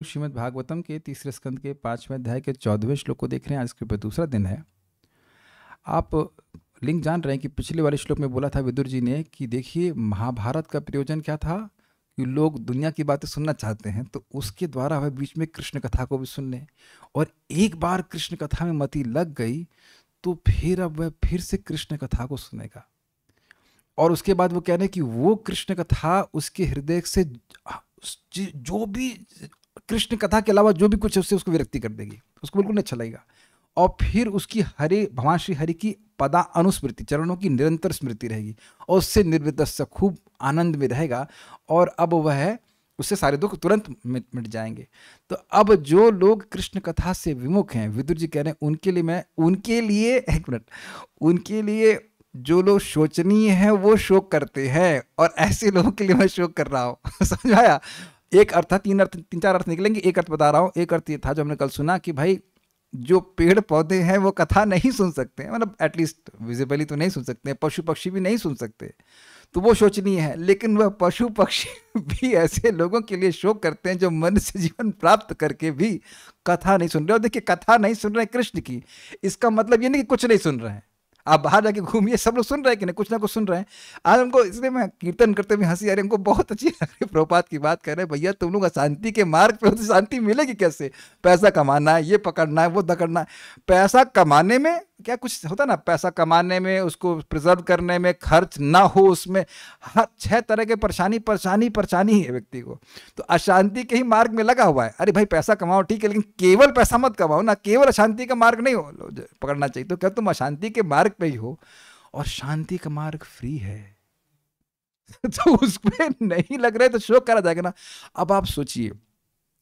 श्रीमद् भागवतम के तीसरे स्कंद के 5वें अध्याय के 14वें श्लोक को देख रहे हैं। आज के ऊपर दूसरा दिन है। आप लिंक जान रहे हैं कि पिछले वाले श्लोक में बोला था विदुर जी ने कि देखिए महाभारत का प्रयोजन क्या था कि लोग दुनिया की बातें सुनना चाहते हैं, तो उसके द्वारा वह बीच में कृष्ण कथा को भी सुन लें। और एक बार कृष्ण कथा में मति लग गई तो फिर अब वह फिर से कृष्ण कथा को सुनेगा। और उसके बाद वो कह रहे हैं कि वो कृष्ण कथा उसके हृदय से जो भी कृष्ण कथा के अलावा जो भी कुछ है उससे उसको विरक्ति कर देगी, उसको बिल्कुल नहीं अच्छा लगेगा। और फिर उसकी हरे भगवान श्री हरि की पदा अनुस्मृति, चरणों की निरंतर स्मृति रहेगी और उससे निर्विदस्य खूब आनंद में रहेगा। और अब वह उससे सारे दुख तुरंत मिट जाएंगे। तो अब जो लोग कृष्ण कथा से विमुख हैं, विदुर जी कह रहे हैं उनके लिए जो लोग शोचनीय हैं वो शोक करते हैं, और ऐसे लोगों के लिए मैं शोक कर रहा हूँ। समझ आया? एक अर्थ था, तीन चार अर्थ निकलेंगे। एक अर्थ बता रहा हूँ। एक अर्थ ये था जो हमने कल सुना कि भाई जो पेड़ पौधे हैं वो कथा नहीं सुन सकते हैं, मतलब एटलीस्ट विजिबली तो नहीं सुन सकते, पशु पक्षी भी नहीं सुन सकते, तो वो शोचनीय है। लेकिन वह पशु पक्षी भी ऐसे लोगों के लिए शोक करते हैं जो मनुष्य जीवन प्राप्त करके भी कथा नहीं सुन रहे। और देखिए, कथा नहीं सुन रहे कृष्ण की, इसका मतलब ये नहीं कि कुछ नहीं सुन रहे हैं। आप बाहर जाके घूमिए, सब लोग सुन रहे हैं कि नहीं, कुछ ना कुछ सुन रहे हैं। आज हमको इसलिए मैं कीर्तन करते हुए हंसी आ रही, हमको बहुत अच्छी लग रही। प्रभुपाद की बात कर रहे हैं, भैया तुम लोग अशांति के मार्ग पे हो तो शांति मिलेगी कैसे? पैसा कमाना है, ये पकड़ना है, वो दकड़ना है। पैसा कमाने में क्या कुछ होता ना, पैसा कमाने में, उसको प्रिजर्व करने में, खर्च ना हो उसमें, हर 6 तरह के परेशानी ही है व्यक्ति को। तो अशांति के ही मार्ग में लगा हुआ है। अरे भाई पैसा कमाओ ठीक है, लेकिन केवल पैसा मत कमाओ ना, केवल अशांति का मार्ग नहीं हो पकड़ना चाहिए। तो क्या तुम अशांति के मार्ग पे ही हो और शांति का मार्ग फ्री है तो उस पर नहीं लग रहे तो शोक करा जाएगा ना। अब आप सोचिए,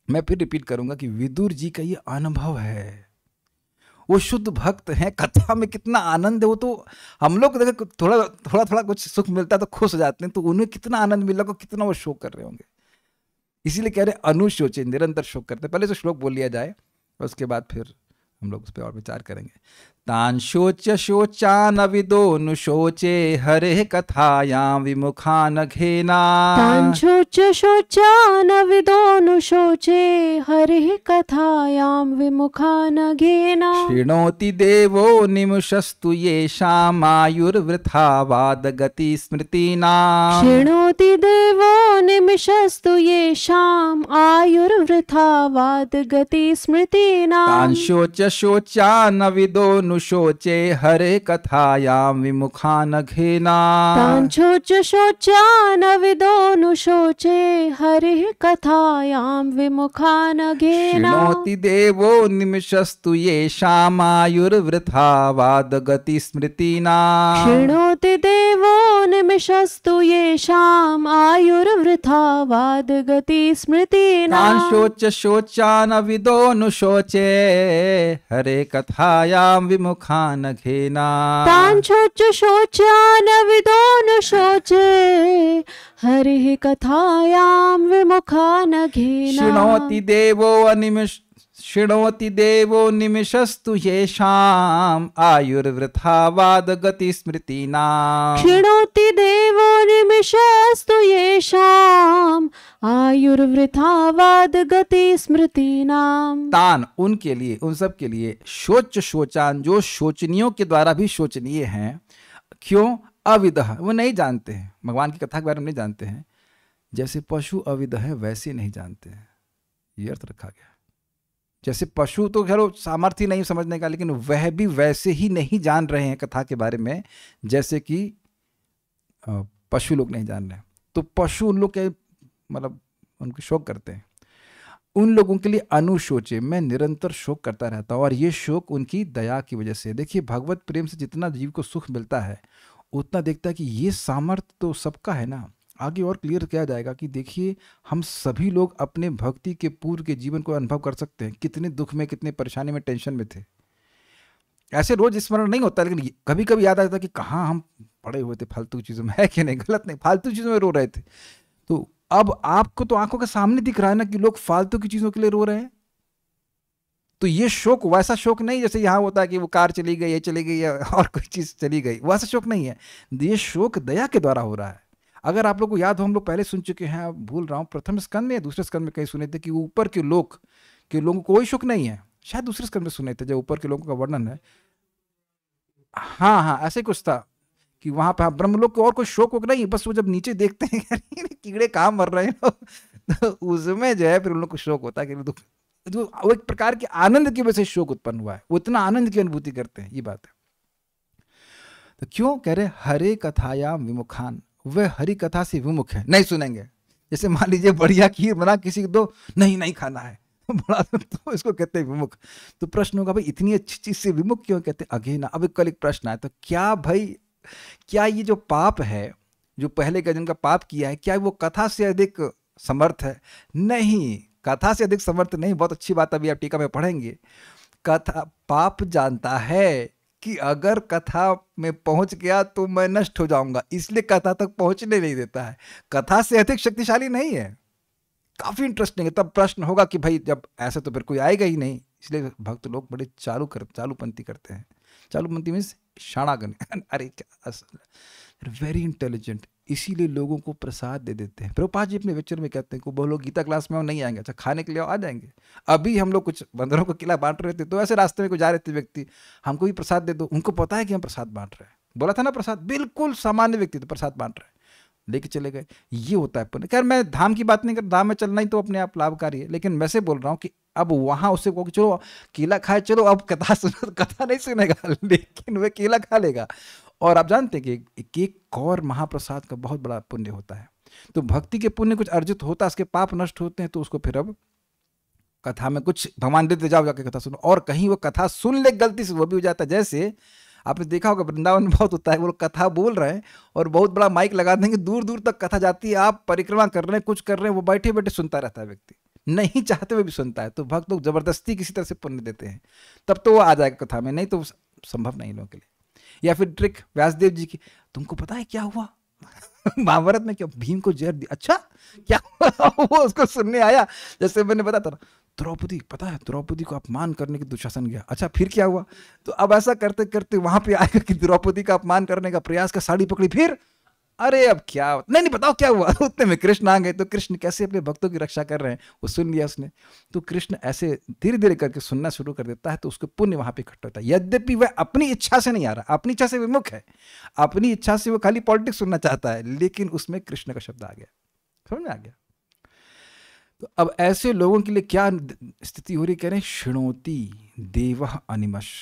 मैं फिर रिपीट करूंगा कि विदुर जी का ये अनुभव है, वो शुद्ध भक्त हैं, कथा में कितना आनंद है। वो तो हम लोग देखो थोड़ा कुछ सुख मिलता है तो खुश हो जाते हैं, तो उन्हें कितना आनंद मिला, कितना वो शोक कर रहे होंगे। इसीलिए कह रहे अनुशोचे, निरंतर शोक करते। पहले तो श्लोक बोल लिया जाए और उसके बाद फिर हम लोग उस पर और विचार करेंगे। तान शोच शोचान विदोनुशोचे हरे कथायां विमुखान घेना। तान शोच शोचान विदोनुशोचे हरे कथायां विमुखान घेना। शृणोति देवो निमुषस्तु येषाम् आयुर्वृथा वादगति स्मृतीनाम्। शृणोति देवो निमिषस्तु येषाम् आयुर्वृथा वादगति स्मृतीनाम्। तान् शोच शोचान विदोनुशोचे हरे कथायां विमुखान घेना। तान् शोच शोचान विदोनुशोचे हरे कथायां विमुखान घेना। शृणोति देवो निमिषस्तु येषाम् आयुर्वृथा वादगति स्मृतीनाम्। शृणोति देवो निमिषस्तु येषाम् आयुर्वृथा वादगति स्मृतीनाम्। तान् शोच शोचान विदोनुशोचे हरे कथायां विमुखान घेना। तान् शोच शोचान विदोनुशोचे हरिः कथायां विमुखान घेना। शृणोति देवो निमिषस्तु येषाम् आयुर्वृथा वादगति स्मृतीनाम्। शृणोति देवो निमिषस्तु येषाम् आयुर्वृथा वादगति स्मृतीनाम्। तान उनके लिए, उन सब के लिए, शोच शोचान जो शोचनियों के द्वारा भी शोचनीय हैं। क्यों? अविदः, वो नहीं जानते हैं, भगवान की कथा के बारे में नहीं जानते हैं। जैसे पशु अविदः है वैसे नहीं जानते हैं, ये अर्थ रखा गया। जैसे पशु तो खैर सामर्थ्य नहीं समझने का, लेकिन वह भी वैसे ही नहीं जान रहे हैं कथा के बारे में जैसे कि पशु लोग नहीं जान रहे हैं। तो पशु उन लोग के मतलब उनके शोक करते हैं। उन लोगों के लिए अनुशोचे, मैं निरंतर शोक करता रहता हूँ, और ये शोक उनकी दया की वजह से। देखिए, भगवत प्रेम से जितना जीव को सुख मिलता है उतना देखता है कि ये सामर्थ्य तो सबका है ना। आगे और क्लियर किया जाएगा कि देखिए, हम सभी लोग अपने भक्ति के पूर्व के जीवन को अनुभव कर सकते हैं, कितने दुख में, कितने परेशानी में, टेंशन में थे। ऐसे रोज स्मरण नहीं होता, लेकिन कभी कभी याद आता है कि कहाँ हम पड़े हुए थे फालतू चीज़ों में, है कि नहीं? गलत नहीं, फालतू चीज़ों में रो रहे थे। तो अब आपको तो आंखों के सामने दिख रहा है ना कि लोग फालतू की चीज़ों के लिए रो रहे हैं। तो ये शोक वैसा शोक नहीं जैसे यहाँ होता है कि वो कार चली गई, ये चली गई, या और कोई चीज़ चली गई, वैसा शोक नहीं है। ये शोक दया के द्वारा हो रहा है। अगर आप लोग को याद हो, हम लोग पहले सुन चुके हैं, भूल रहा हूँ, प्रथम स्कंद में या दूसरे स्कंद में कहीं सुने थे कि ऊपर के लोगों को कोई शोक नहीं है। शायद दूसरे स्कंद में सुने थे जब ऊपर के लोगों का वर्णन है। हाँ हाँ, ऐसे कुछ था कि वहां पे ब्रह्मलोक को और कोई शोक वोक नहीं, बस वो जब नीचे देखते हैं कीड़े कहाँ मर रहे हैं तो उसमें जो है फिर उन लोग को शोक होता है कि दुख, तो वो एक प्रकार के आनंद की वजह से शोक उत्पन्न हुआ है, वो इतना आनंद की अनुभूति करते हैं, ये बात है। तो क्यों कह रहे हरे कथायाम विमुखान, वे हरि कथा से विमुख है, नहीं सुनेंगे। जैसे मान लीजिए बढ़िया खीर बना किसी को दो, नहीं खाना है बड़ा, तो इसको कहते हैं विमुख। तो प्रश्न होगा भाई इतनी अच्छी चीज से विमुख क्यों कहते हैं? अगेन अब कल एक प्रश्न आया, तो क्या भाई, क्या ये जो पाप है, जो पहले का जिनका पाप किया है, क्या वो कथा से अधिक समर्थ है? नहीं, कथा से अधिक समर्थ नहीं। बहुत अच्छी बात अभी आप टीका में पढ़ेंगे। कथा, पाप जानता है कि अगर कथा में पहुंच गया तो मैं नष्ट हो जाऊंगा, इसलिए कथा तक पहुंचने नहीं देता है। कथा से अधिक शक्तिशाली नहीं है। काफी इंटरेस्टिंग है। तब प्रश्न होगा कि भाई जब ऐसा तो फिर कोई आएगा ही नहीं, इसलिए भक्त लोग बड़े चालूपंथी करते हैं। चालूपंथी मीन्स शाणागन अरे क्या, वेरी इंटेलिजेंट, इसीलिए लोगों को प्रसाद दे देते हैं। प्रभुपाद जी अपने लेक्चर में कहते हैं कि वो लोग गीता क्लास में नहीं आएंगे, अच्छा खाने के लिए आ जाएंगे। अभी हम लोग कुछ बंदरों को किला बांट रहे थे, तो ऐसे रास्ते में कोई जा रहे थे व्यक्ति, हमको भी प्रसाद दे दो, उनको पता है कि हम प्रसाद बांट रहे हैं, बोला था ना प्रसाद, बिल्कुल सामान्य व्यक्ति तो प्रसाद बांट रहे हैं, लेके चले गए। ये होता है पुण्य। खैर मैं धाम की बात नहीं कर, धाम में चलना ही तो अपने आप लाभकारी है, लेकिन मैं से बोल रहा हूँ कि अब वहां उससे को चलो केला खाए, चलो अब कथा सुनो, कथा नहीं सुनेगा लेकिन वह केला खा लेगा। और आप जानते हैं कि एक कौर महाप्रसाद का बहुत बड़ा पुण्य होता है। तो भक्ति के पुण्य कुछ अर्जित होता है, उसके पाप नष्ट होते हैं, तो उसको फिर अब कथा में कुछ भगवान देते जाओ, जाके कथा सुनो। और कहीं वो कथा सुन ले गलती से, वो भी हो जाता है। जैसे आपने देखा होगा वृंदावन में बहुत होता है, वो लोग कथा बोल रहे हैं और बहुत बड़ा माइक लगा देंगे, दूर दूर तक कथा जाती है, आप परिक्रमा कर रहे हैं, कुछ कर रहे हैं, वो बैठे बैठे सुनता रहता है, व्यक्ति नहीं चाहते हुए भी सुनता है। तो भक्त लोग जबरदस्ती किसी तरह से पुण्य देते हैं, तब तो वो आ जाएगा कथा में, नहीं तो संभव नहीं लोगों के लिए। या फिर ट्रिक व्यासदेव जी की, तुमको पता है क्या हुआ महाभारत में, क्या भीम को जहर दिया, अच्छा क्या हुआ वो उसको सुनने आया। जैसे मैंने बताया था, द्रौपदी, पता है द्रौपदी को अपमान करने के दुशासन गया, अच्छा फिर क्या हुआ? तो अब ऐसा करते करते वहां पे आएगा कि द्रौपदी का अपमान करने का प्रयास का, साड़ी पकड़ी, फिर अरे अब क्या, नहीं बताओ क्या हुआ। उतने में कृष्ण आ गए। तो कृष्ण कैसे अपने भक्तों की रक्षा कर रहे हैं वो सुन लिया उसने। तो कृष्ण ऐसे धीरे धीरे करके सुनना शुरू कर देता है, तो उसको पुण्य वहां पे इकट्ठा होता है। यद्यपि वह अपनी इच्छा से नहीं आ रहा, अपनी इच्छा से विमुख है, अपनी इच्छा से वो खाली पॉलिटिक्स सुनना चाहता है, लेकिन उसमें कृष्ण का शब्द आ गया, समझ में आ गया। तो अब ऐसे लोगों के लिए क्या स्थिति हो रही, कह रहे हैं शृणोति देवः अनिमष,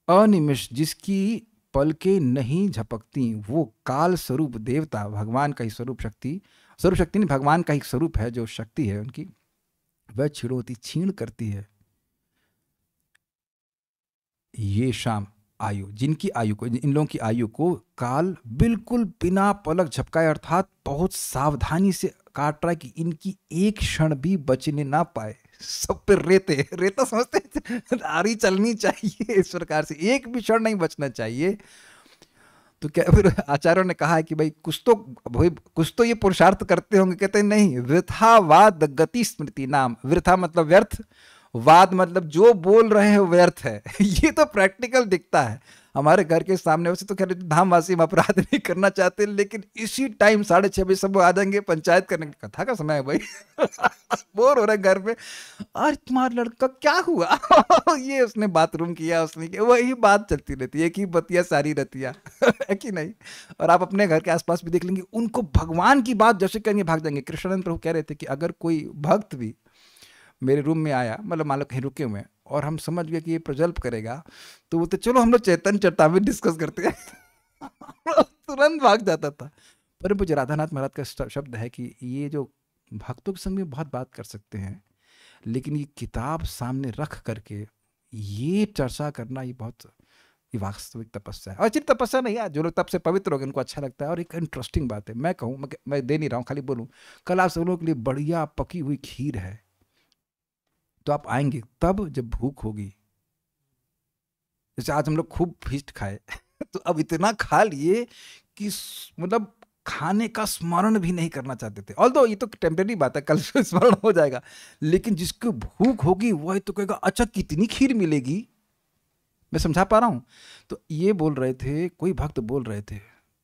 अनिमिष जिसकी पलके नहीं झपकती, वो काल स्वरूप देवता, भगवान का ही स्वरूप शक्ति नहीं, भगवान का ही स्वरूप है जो शक्ति है उनकी, वह छिड़ोती, छीण करती है। ये शाम आयु, जिनकी आयु को, इन लोगों की आयु को काल बिल्कुल बिना पलक झपकाए, अर्थात बहुत सावधानी से काट रहा है कि इनकी एक क्षण भी बचने ना पाए। सब पे रेता समझते आरी चलनी चाहिए इस प्रकार से, एक भी क्षण नहीं बचना चाहिए। तो क्या फिर आचार्यों ने कहा है कि भाई कुछ तो ये पुरुषार्थ करते होंगे। कहते हैं नहीं, वृथावाद गति स्मृति नाम, वृथा मतलब व्यर्थ, वाद मतलब जो बोल रहे हैं व्यर्थ है। ये तो प्रैक्टिकल दिखता है हमारे घर के सामने। वैसे तो खैर धामवासी हम अपराध नहीं करना चाहते, लेकिन इसी टाइम 6:30 बजे सब आ जाएंगे पंचायत करने की, कथा का समय है भाई बोर हो रहे घर में, और तुम्हारा लड़का क्या हुआ ये उसने बाथरूम किया, उसने किया, वही बात चलती रहती है, एक ही बतिया सारी रतिया है कि नहीं। और आप अपने घर के आसपास भी देख लेंगे, उनको भगवान की बात जैसे करेंगे भाग जाएंगे। कृष्णानंद प्रभु कह रहे थे कि अगर कोई भक्त भी मेरे रूम में आया, मतलब मान लो कहीं रुके हुए, और हम समझ गए कि ये प्रजल्प करेगा, तो वो तो चलो हम लोग चैतन्य चरितामृत डिस्कस करते हैं तुरंत भाग जाता था। पर मुझे राधानाथ महाराज का शब्द है कि ये जो भक्तों के संग में बहुत बात कर सकते हैं, लेकिन ये किताब सामने रख करके ये चर्चा करना, ये वास्तविक तपस्या है। और सिर्फ तपस्या नहीं है, जो लोग तब से पवित्र हो गए उनको अच्छा लगता है। और एक इंटरेस्टिंग बात है, मैं कहूँ, मैं दे नहीं रहा हूँ, खाली बोलूँ, कल आप सब लोगों के लिए बढ़िया पकी हुई खीर है, तो आप आएंगे तब जब भूख होगी। जैसे आज हम लोग खूब फीस्ट खाए तो अब इतना खा लिए कि मतलब खाने का स्मरण भी नहीं करना चाहते थे। ऑल्दो ये तो टेम्परेरी बात है, कल से स्मरण हो जाएगा, लेकिन जिसको भूख होगी वह तो कहेगा अच्छा कितनी खीर मिलेगी। मैं समझा पा रहा हूं? तो ये बोल रहे थे, कोई भक्त बोल रहे थे,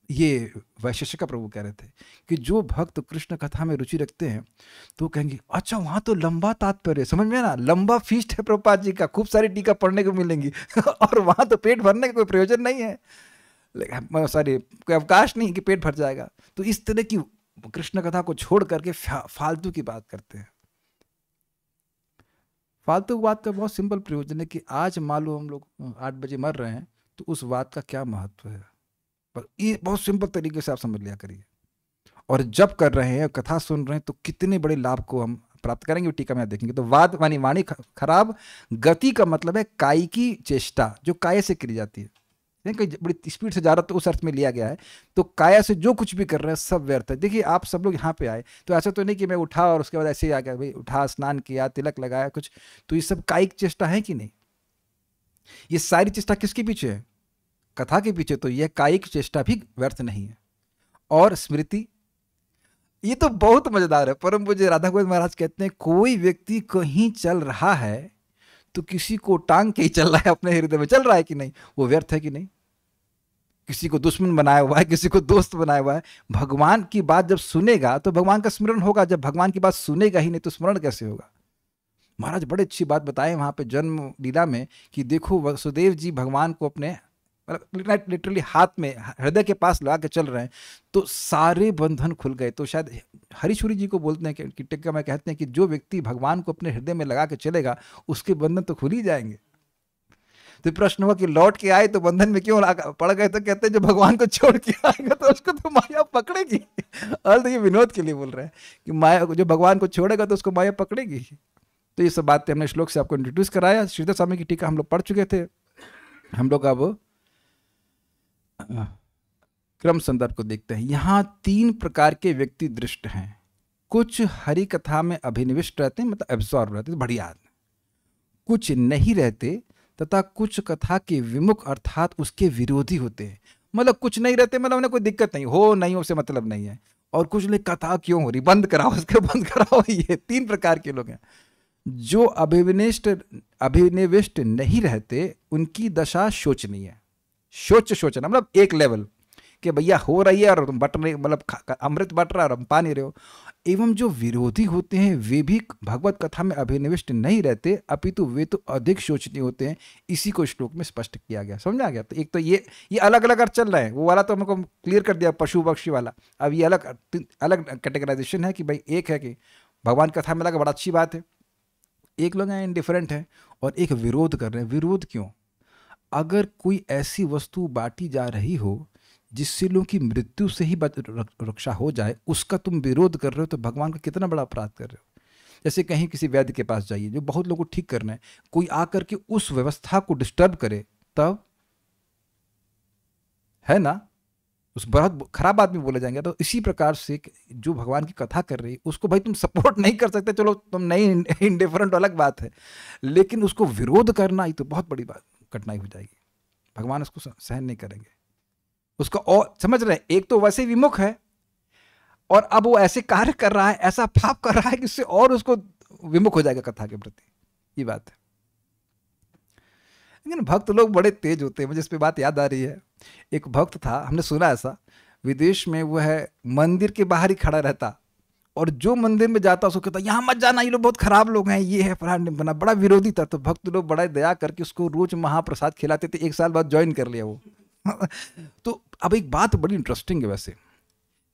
ये वैशेषिक प्रभु कह रहे थे कि जो भक्त कृष्ण कथा में रुचि रखते हैं तो कहेंगे अच्छा वहां तो लंबा तात्पर्य है, समझ में ना, लंबा फीस्ट है प्रभुपाद जी का, खूब सारी टीका पढ़ने को मिलेंगी और वहां तो पेट भरने का कोई प्रयोजन नहीं है, सॉरी कोई अवकाश नहीं कि पेट भर जाएगा। तो इस तरह की कृष्ण कथा को छोड़ करके फालतू की बात करते हैं। फालतू बात का बहुत सिंपल प्रयोजन है कि आज मान लो हम लोग 8 बजे मर रहे हैं तो उस बात का क्या महत्व है, पर ये बहुत सिंपल तरीके से आप समझ लिया करिए। और जब कर रहे हैं कथा सुन रहे हैं तो कितने बड़े लाभ को हम प्राप्त करेंगे, टीका में देखेंगे। तो वाद मानी वाणी खराब, गति का मतलब है काई की चेष्टा जो काय से करी जाती है, कहीं बड़ी स्पीड से जा रहा तो उस अर्थ में लिया गया है। तो काया से जो कुछ भी कर रहे हैं सब व्यर्थ है। देखिए आप सब लोग यहाँ पे आए तो ऐसा तो नहीं कि मैं उठा और उसके बाद ऐसे ही आ गया, भाई उठा स्नान किया तिलक लगाया कुछ, तो ये सब कायिक चेष्टा है कि नहीं? ये सारी चेष्टा किसके पीछे है? कथा के पीछे। तो यह कायिक चेष्टा भी व्यर्थ नहीं है। और स्मृति, ये तो बहुत मजेदार है। परम पूज्य राधा गोविंद महाराज कहते हैं कोई व्यक्ति कहीं चल रहा है तो किसी को टांग के ही चल रहा है, अपने हृदय में चल रहा है कि नहीं, वो व्यर्थ है कि नहीं? किसी को दुश्मन बनाया हुआ है, किसी को दोस्त बनाया हुआ है। भगवान की बात जब सुनेगा तो भगवान का स्मरण होगा, जब भगवान की बात सुनेगा ही नहीं तो स्मरण कैसे होगा? महाराज बड़े अच्छी बात बताए वहां पे जन्म लीला में कि देखो वसुदेव जी भगवान को अपने लिटरली हाथ में हृदय के पास लगा के चल रहे हैं तो सारे बंधन खुल गए। तो शायद हरीशुरी जी को बोलते हैं कि टिक्का में कहते हैं कि जो व्यक्ति भगवान को अपने हृदय में लगा के चलेगा उसके बंधन तो खुल ही जाएंगे। तो प्रश्न हुआ कि लौट के आए तो बंधन में क्यों पड़ गए? तो कहते हैं जो भगवान को छोड़ के आएगा तो उसको तो माया पकड़ेगी। अर्थ ये विनोद के लिए बोल रहे हैं कि माया जो भगवान को छोड़ेगा तो उसको माया पकड़ेगी। तो ये सब बातें हमने श्लोक से आपको इंट्रोड्यूस कराया। श्रीधर स्वामी की टीका हम लोग पढ़ चुके थे। हम लोग अब क्रम संदर्भ को देखते हैं। यहाँ 3 प्रकार के व्यक्ति दृष्ट हैं। कुछ हरि कथा में अभिनिविष्ट रहते हैं, मतलब एब्सॉर्ब रहते हैं, बढ़िया आदमी। कुछ नहीं रहते तथा कुछ कथा के विमुख अर्थात उसके विरोधी होते हैं। मतलब कुछ नहीं रहते मतलब उन्हें कोई दिक्कत नहीं हो, नहीं हो से मतलब नहीं है। और कुछ लोग कथा क्यों हो रही, बंद कराओ उसके, बंद कराओ। ये 3 प्रकार के लोग हैं। जो अभिनिविष्ट नहीं रहते उनकी दशा शोचनीय है। शोचना मतलब एक लेवल कि भैया हो रही है और तुम बट रहे, मतलब अमृत बट रहा है और हम पा नहीं रहे हो। एवं जो विरोधी होते हैं वे भी भगवत कथा में अभिनिविष्ट नहीं रहते अपितु वे तो अधिक शोचनीय होते हैं। इसी को श्लोक में स्पष्ट किया गया, समझा गया? तो एक तो ये अलग अलग अर्थ चल रहे हैं, वो वाला तो हमको क्लियर कर दिया पशु पक्षी वाला। अब ये अलग कैटेगराइजेशन है कि भाई एक है कि भगवान कथा में लगा बड़ा अच्छी बात है, एक लोग हैं इंडिफरेंट है और एक विरोध कर रहे हैं। विरोध क्यों? अगर कोई ऐसी वस्तु बांटी जा रही हो जिससे लोगों की मृत्यु से ही रक्षा हो जाए, उसका तुम विरोध कर रहे हो तो भगवान का कितना बड़ा अपराध कर रहे हो। जैसे कहीं किसी वैद्य के पास जाइए जो बहुत लोगों को ठीक करना है, कोई आकर के उस व्यवस्था को डिस्टर्ब करे तब है ना, उस बहुत खराब आदमी बोले जाएंगे। तो इसी प्रकार से जो भगवान की कथा कर रही उसको भाई तुम सपोर्ट नहीं कर सकते, चलो तुम नहीं इंडिफरेंट अलग बात है, लेकिन उसको विरोध करना ये तो बहुत बड़ी बात कठिनाई हो जाएगी। भगवान उसको सहन नहीं करेंगे उसको। और समझ रहे हैं, एक तो वैसे विमुख है और अब वो ऐसे कार्य कर रहा है, ऐसा पाप कर रहा है कि उससे और उसको विमुख हो जाएगा कथा के प्रति। ये बात है। लेकिन भक्त लोग बड़े तेज होते हैं। मुझे इस पे बात याद आ रही है। एक भक्त था, हमने सुना ऐसा, विदेश में वो है मंदिर के बाहर ही खड़ा रहता और जो मंदिर में जाता उसको कहता यहाँ मत जाना, ये लोग बहुत खराब लोग हैं, ये है फलाना बना, बड़ा विरोधी था। तो भक्त लोग बड़ा दया करके उसको रोज महाप्रसाद खिलाते थे। 1 साल बाद ज्वाइन कर लिया वो। तो अब एक बात बड़ी इंटरेस्टिंग है वैसे,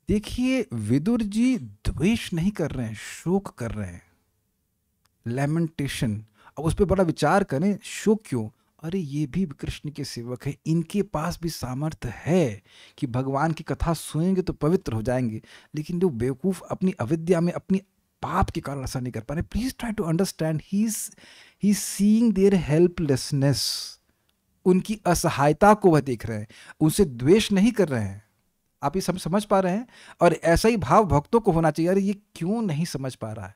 देखिए विदुर जी द्वेष नहीं कर रहे हैं, शोक कर रहे हैं, लैमेंटेशन। अब उस पर बड़ा विचार करें, शोक क्यों? अरे ये भी कृष्ण के सेवक है, इनके पास भी सामर्थ्य है कि भगवान की कथा सुनेंगे तो पवित्र हो जाएंगे, लेकिन जो बेवकूफ अपनी अविद्या में अपनी पाप के कारण ऐसा नहीं कर पा रहे। Please try to understand, he is seeing their helplessness, उनकी असहायता को वह देख रहे हैं, उनसे द्वेष नहीं कर रहे हैं। आप ये समझ पा रहे हैं? और ऐसा ही भाव भक्तों को होना चाहिए। अरे ये क्यों नहीं समझ पा रहा है?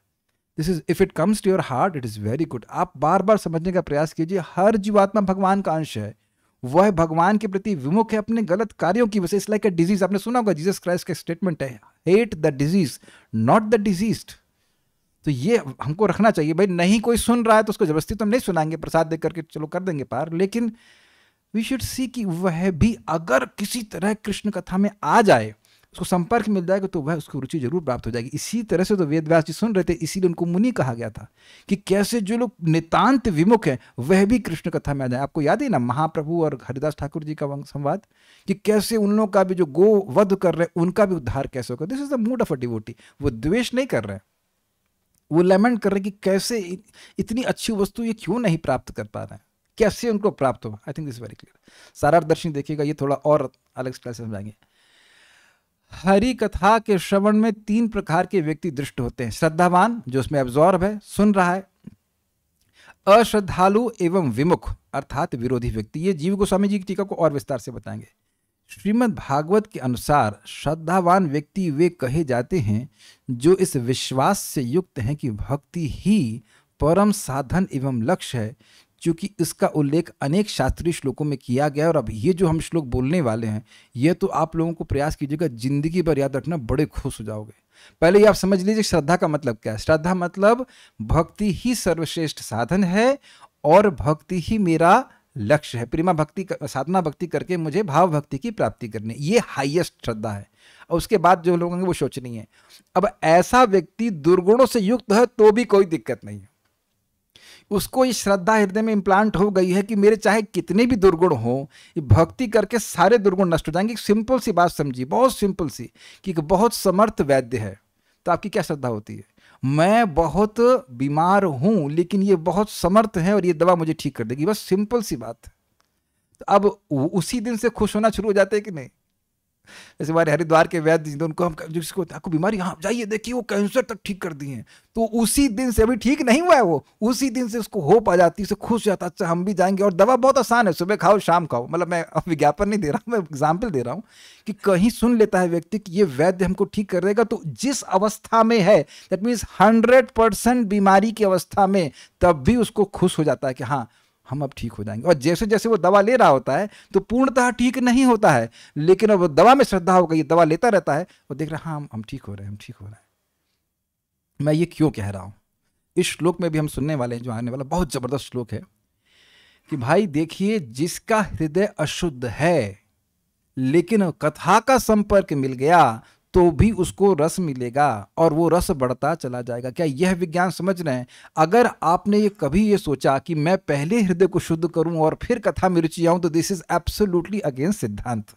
This is, if it comes to your heart it is very good. आप बार बार समझने का प्रयास कीजिए, हर जीवात्मा भगवान का अंश है, वह भगवान के प्रति विमुख है अपने गलत कार्यों की वजह से। लाइक अ डिजीज, आपने सुना होगा जीसस क्राइस्ट का स्टेटमेंट है, hate the disease not the diseased. तो ये हमको रखना चाहिए। भाई नहीं कोई सुन रहा है तो उसको जबरदस्ती तो हम नहीं सुनाएंगे, प्रसाद देकर के चलो कर देंगे पार, लेकिन वी शुड सी कि वह भी अगर किसी तरह कृष्ण कथा में आ जाए, उसको संपर्क मिल जाएगा, तो वह उसको रुचि जरूर प्राप्त हो जाएगी। इसी तरह से तो वेद व्यास जी सुन रहे थे, इसीलिए उनको मुनि कहा गया था कि कैसे जो लोग नितांत विमुख हैं वह भी कृष्ण कथा में आ जाए। आपको याद है ना महाप्रभु और हरिदास ठाकुर जी का संवाद, कि कैसे उन लोगों का भी जो गो वध कर रहे हैं उनका भी उद्धार कैसे होगा। This is the mood of a devotee. वो द्वेष नहीं कर रहे हैं, वो लेमेंट कर रहे हैं कि कैसे इतनी अच्छी वस्तु ये क्यों नहीं प्राप्त कर पा रहे हैं, कैसे उनको प्राप्त होगा। I think this very clear. सारार्थ देखिएगा, ये थोड़ा और अलग स्टाइल से समझाएंगे। हरि कथा के श्रवण में 3 प्रकार के व्यक्ति दृष्ट होते हैं। श्रद्धावान, जो उसमें एब्जॉर्ब है, सुन रहा है। अश्रद्धालु एवं विमुख अर्थात विरोधी व्यक्ति। ये जीव गोस्वामी जी की टीका को और विस्तार से बताएंगे। श्रीमद् भागवत के अनुसार श्रद्धावान व्यक्ति वे कहे जाते हैं जो इस विश्वास से युक्त हैं कि भक्ति ही परम साधन एवं लक्ष्य है, क्योंकि इसका उल्लेख अनेक शास्त्रीय श्लोकों में किया गया। और अब ये जो हम श्लोक बोलने वाले हैं, ये तो आप लोगों को प्रयास कीजिएगा जिंदगी भर याद रखना, बड़े खुश हो जाओगे। पहले ये आप समझ लीजिए श्रद्धा का मतलब क्या है। श्रद्धा मतलब भक्ति ही सर्वश्रेष्ठ साधन है और भक्ति ही मेरा लक्ष्य है। प्रेमा भक्ति, साधना भक्ति करके मुझे भाव भक्ति की प्राप्ति करनी, ये हाईएस्ट श्रद्धा है। और उसके बाद जो लोग होंगे वो शोचनीय है। अब ऐसा व्यक्ति दुर्गुणों से युक्त है तो भी कोई दिक्कत नहीं है, उसको ये श्रद्धा हृदय में इम्प्लांट हो गई है कि मेरे चाहे कितने भी दुर्गुण हो, ये भक्ति करके सारे दुर्गुण नष्ट हो जाएंगे। सिंपल सी बात समझिए, बहुत सिंपल सी, कि एक बहुत समर्थ वैद्य है तो आपकी क्या श्रद्धा होती है? मैं बहुत बीमार हूं लेकिन ये बहुत समर्थ है और ये दवा मुझे ठीक कर देगी, बस सिंपल सी बात है। तो अब उसी दिन से खुश होना शुरू हो जाते हैं कि नहीं? जैसे हमारे हरिद्वार के वैद्य, उनको हम जिसको आपको बीमारी, हाँ जाइए देखिए वो कैंसर तक ठीक कर दिए हैं, तो उसी दिन से, अभी ठीक नहीं हुआ है वो, उसी दिन से उसको होप आ जाती है, उसे खुश जाता है, अच्छा हम भी जाएंगे। और दवा बहुत आसान है, सुबह खाओ शाम खाओ। मतलब मैं विज्ञापन नहीं दे रहा हूँ, मैं एग्जाम्पल दे रहा हूँ कि कहीं सुन लेता है व्यक्ति कि ये वैद्य हमको ठीक कर देगा, तो जिस अवस्था में है, दैट मीन्स 100% बीमारी की अवस्था में, तब भी उसको खुश हो जाता है कि हाँ हम अब ठीक हो जाएंगे। और जैसे जैसे वो दवा ले रहा होता है तो पूर्णतः ठीक नहीं होता है, लेकिन अब दवा में श्रद्धा हो गई, दवा लेता रहता है, वो देख रहा है हाँ हम ठीक हो रहे हैं, हम ठीक हो रहे हैं। मैं ये क्यों कह रहा हूं? इस श्लोक में भी हम सुनने वाले हैं, जो आने वाला बहुत जबरदस्त श्लोक है, कि भाई देखिए जिसका हृदय अशुद्ध है लेकिन कथा का संपर्क मिल गया तो भी उसको रस मिलेगा और वो रस बढ़ता चला जाएगा। क्या यह विज्ञान समझ रहे हैं? अगर आपने ये कभी ये सोचा कि मैं पहले हृदय को शुद्ध करूं और फिर कथा में रुचि आऊं, तो दिस इज एब्सोल्युटली अगेंस्ट सिद्धांत।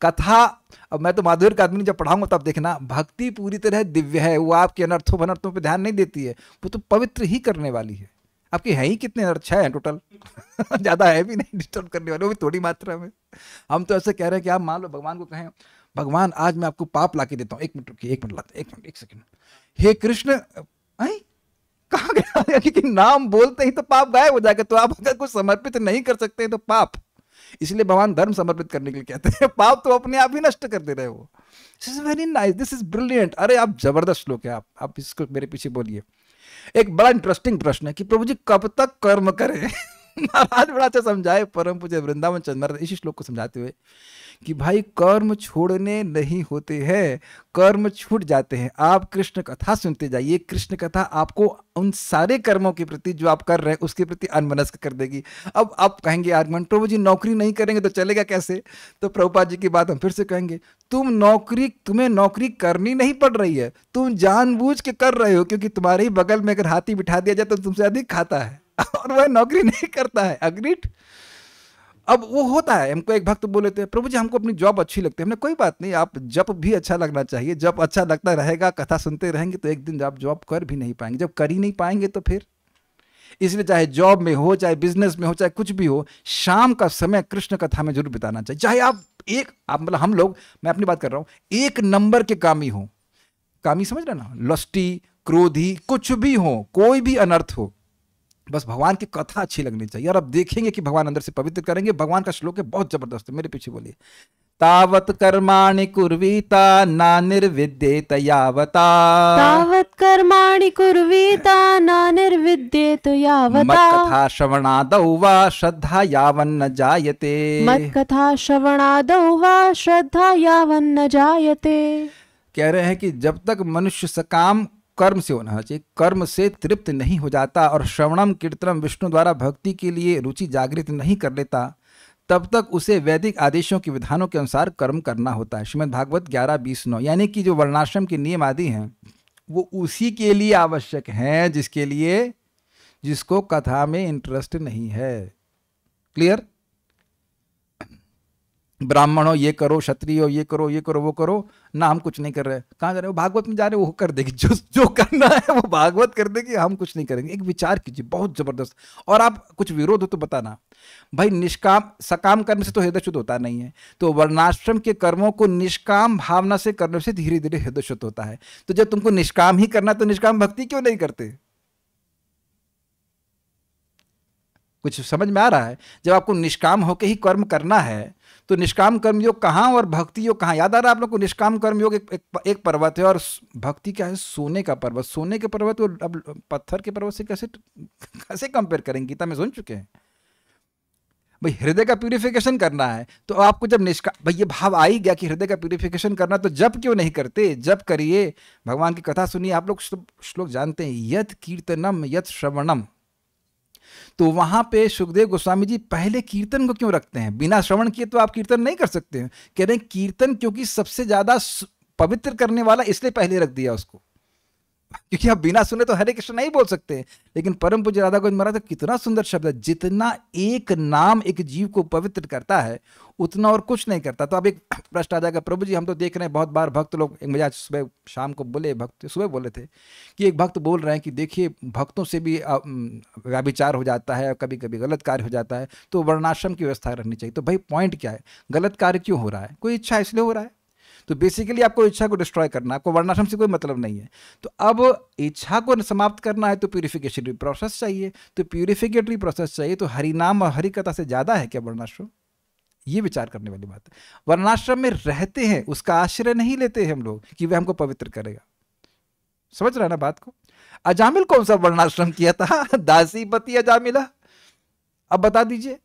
कथा, अब मैं तो माधुर्य का आदमी जब पढ़ाऊंगा तब देखना, भक्ति पूरी तरह दिव्य है, वो आपके अनर्थों अनर्थों पर ध्यान नहीं देती है, वो तो पवित्र ही करने वाली है। आपके है ही कितने अनर्थ? 6 हैं टोटल ज्यादा है भी नहीं डिस्टर्ब करने वाले, वो भी थोड़ी मात्रा में। हम तो ऐसे कह रहे हैं कि आप मान लो भगवान को कहें, भगवान आज मैं आपको पाप लाके देता हूँ, 1 मिनट रुकिए, 1 मिनट लाते, 1 मिनट 1 सेकंड, हे कृष्ण, कहाँ गया? क्योंकि नाम बोलते ही तो पाप गायब हो जाएगा। तो आप अगर कुछ समर्पित नहीं कर सकते हैं तो पाप, इसलिए भगवान धर्म समर्पित करने के लिए कहते हैं, पाप तो अपने आप ही नष्ट कर दे रहे हो। This is very nice, this is brilliant. अरे आप जबरदस्त श्लोक है, आप इसको मेरे पीछे बोलिए। एक बड़ा इंटरेस्टिंग प्रश्न है कि प्रभु जी कब तक कर्म करें? महाराज बड़ा अच्छा समझाए परम पूज्य वृंदावन चंद्र इसी श्लोक को समझाते हुए कि भाई कर्म छोड़ने नहीं होते हैं, कर्म छूट जाते हैं। आप कृष्ण कथा सुनते जाइए, कृष्ण कथा आपको उन सारे कर्मों के प्रति जो आप कर रहे हैं उसके प्रति अनमनस्क कर देगी। अब आप कहेंगे आर्गुमेंट, प्रभु जी नौकरी नहीं करेंगे तो चलेगा कैसे? तो प्रभुपाद जी की बात हम फिर से कहेंगे, तुम्हें नौकरी करनी नहीं पड़ रही है, तुम जानबूझ के कर रहे हो, क्योंकि तुम्हारे ही बगल में अगर हाथी बिठा दिया जाए तो तुमसे अधिक खाता है और वह नौकरी नहीं करता है। अग्रीड? अब वो होता है, हमको एक भक्त बोले थे, प्रभु जी हमको अपनी जॉब अच्छी लगती है। हमने कोई बात नहीं, आप जब भी अच्छा लगना चाहिए, जब अच्छा लगता रहेगा, कथा सुनते रहेंगे तो एक दिन आप जॉब कर भी नहीं पाएंगे। जब कर ही नहीं पाएंगे तो फिर, इसलिए चाहे जॉब में हो, चाहे बिजनेस में हो, चाहे कुछ भी हो, शाम का समय कृष्ण कथा में जरूर बिताना चाहिए। चाहे आप मतलब हम लोग, मैं अपनी बात कर रहा हूं, 1 नंबर के कामी हो, कामी समझ रहे ना, लस्टी, क्रोधी, कुछ भी हो, कोई भी अनर्थ हो, बस भगवान की कथा अच्छी लगनी चाहिए। और अब देखेंगे कि भगवान अंदर से पवित्र करेंगे। भगवान का श्लोक है, बहुत जबरदस्त है, मेरे पीछे बोलिए। तावत कर्माणि कुर्वीता ना निर्विद्येत यावता, तावत् कर्माणि कुर्वीता न निर्विद्येत यावता, मत्कथा श्रवणादौ वा श्रद्धा यावन्न जायते, मत्कथा श्रवणादौ वा श्रद्धा यावन्न जायते। कह रहे हैं कि जब तक मनुष्य सकाम कर्म से होना चाहिए, कर्म से तृप्त नहीं हो जाता और श्रवणम कीर्तनम विष्णु द्वारा भक्ति के लिए रुचि जागृत नहीं कर लेता, तब तक उसे वैदिक आदेशों के विधानों के अनुसार कर्म करना होता है। श्रीमद् भागवत 11:20-9। यानी कि जो वर्णाश्रम के नियम आदि हैं वो उसी के लिए आवश्यक हैं जिसको कथा में इंटरेस्ट नहीं है। क्लियर? ब्राह्मण हो ये करो, क्षत्रिय हो ये करो, ये करो, वो करो, ना हम कुछ नहीं कर रहे। कहाँ जा रहे हो? भागवत में जा रहे हो, वो कर देगी। जो करना है वो भागवत कर देगी, हम कुछ नहीं करेंगे। एक विचार कीजिए, बहुत जबरदस्त। और आप कुछ विरोध हो तो बताना। भाई निष्काम सकाम करने से तो हृदय शुद्ध होता नहीं है, तो वर्णाश्रम के कर्मों को निष्काम भावना से करने से धीरे धीरे हृदय शुद्ध होता है। तो जब तुमको निष्काम ही करना तो निष्काम भक्ति क्यों नहीं करते? कुछ समझ में आ रहा है? जब आपको निष्काम होकर ही कर्म करना है तो निष्काम कर्मयोग कहाँ और भक्ति योग कहाँ? याद आ रहा है आप लोग को? निष्काम कर्मयोग एक पर्वत है और भक्ति क्या है? सोने का पर्वत। सोने के पर्वत को अब पत्थर के पर्वत से कैसे कंपेयर करेंगे? गीता में सुन चुके हैं। भाई हृदय का प्यूरिफिकेशन करना है तो आपको जब भाई ये भाव आ ही गया कि हृदय का प्यूरिफिकेशन करना, तो जप क्यों नहीं करते? जप करिए, भगवान की कथा सुनिए। आप लोग श्लोक जानते हैं, यत कीर्तनम यत श्रवणम। तो वहां पे सुखदेव गोस्वामी जी पहले कीर्तन को क्यों रखते हैं? बिना श्रवण किए तो आप कीर्तन नहीं कर सकते हैं। कह रहे हैं कीर्तन क्योंकि सबसे ज्यादा पवित्र करने वाला, इसलिए पहले रख दिया उसको। क्योंकि आप बिना सुने तो हरे कृष्ण नहीं बोल सकते। लेकिन परम पूज्य राधा गोविंद महाराज का कितना सुंदर शब्द है, जितना एक नाम एक जीव को पवित्र करता है उतना और कुछ नहीं करता। तो अब एक प्रश्न आ जाएगा, प्रभु जी हम तो देख रहे हैं बहुत बार भक्त लोग, एक मुझे सुबह शाम को बोले, भक्त सुबह बोले थे कि एक भक्त बोल रहे हैं कि देखिए भक्तों से भी व्याभिचार हो जाता है, कभी कभी गलत कार्य हो जाता है, तो वर्णाश्रम की व्यवस्था रखनी चाहिए। तो भाई पॉइंट क्या है? गलत कार्य क्यों हो रहा है? कोई इच्छा इसलिए हो रहा है। तो बेसिकली आपको इच्छा को डिस्ट्रॉय करना है, आपको वर्णाश्रम से कोई मतलब नहीं है। तो अब इच्छा को समाप्त करना है तो प्यूरिफिकेशनरी प्रोसेस चाहिए। तो प्यूरिफिकेटरी प्रोसेस चाहिए तो हरिनाम और हरि कथा से ज़्यादा है क्या वर्णाश्रम? ये विचार करने वाली बात है। वर्णाश्रम में रहते हैं, उसका आश्रय नहीं लेते हैं हम लोग कि वह हमको पवित्र करेगा। समझ रहे ना बात को? अजामिल कौन सा वर्णाश्रम किया था? दासीपति अजामिला। अब बता दीजिए।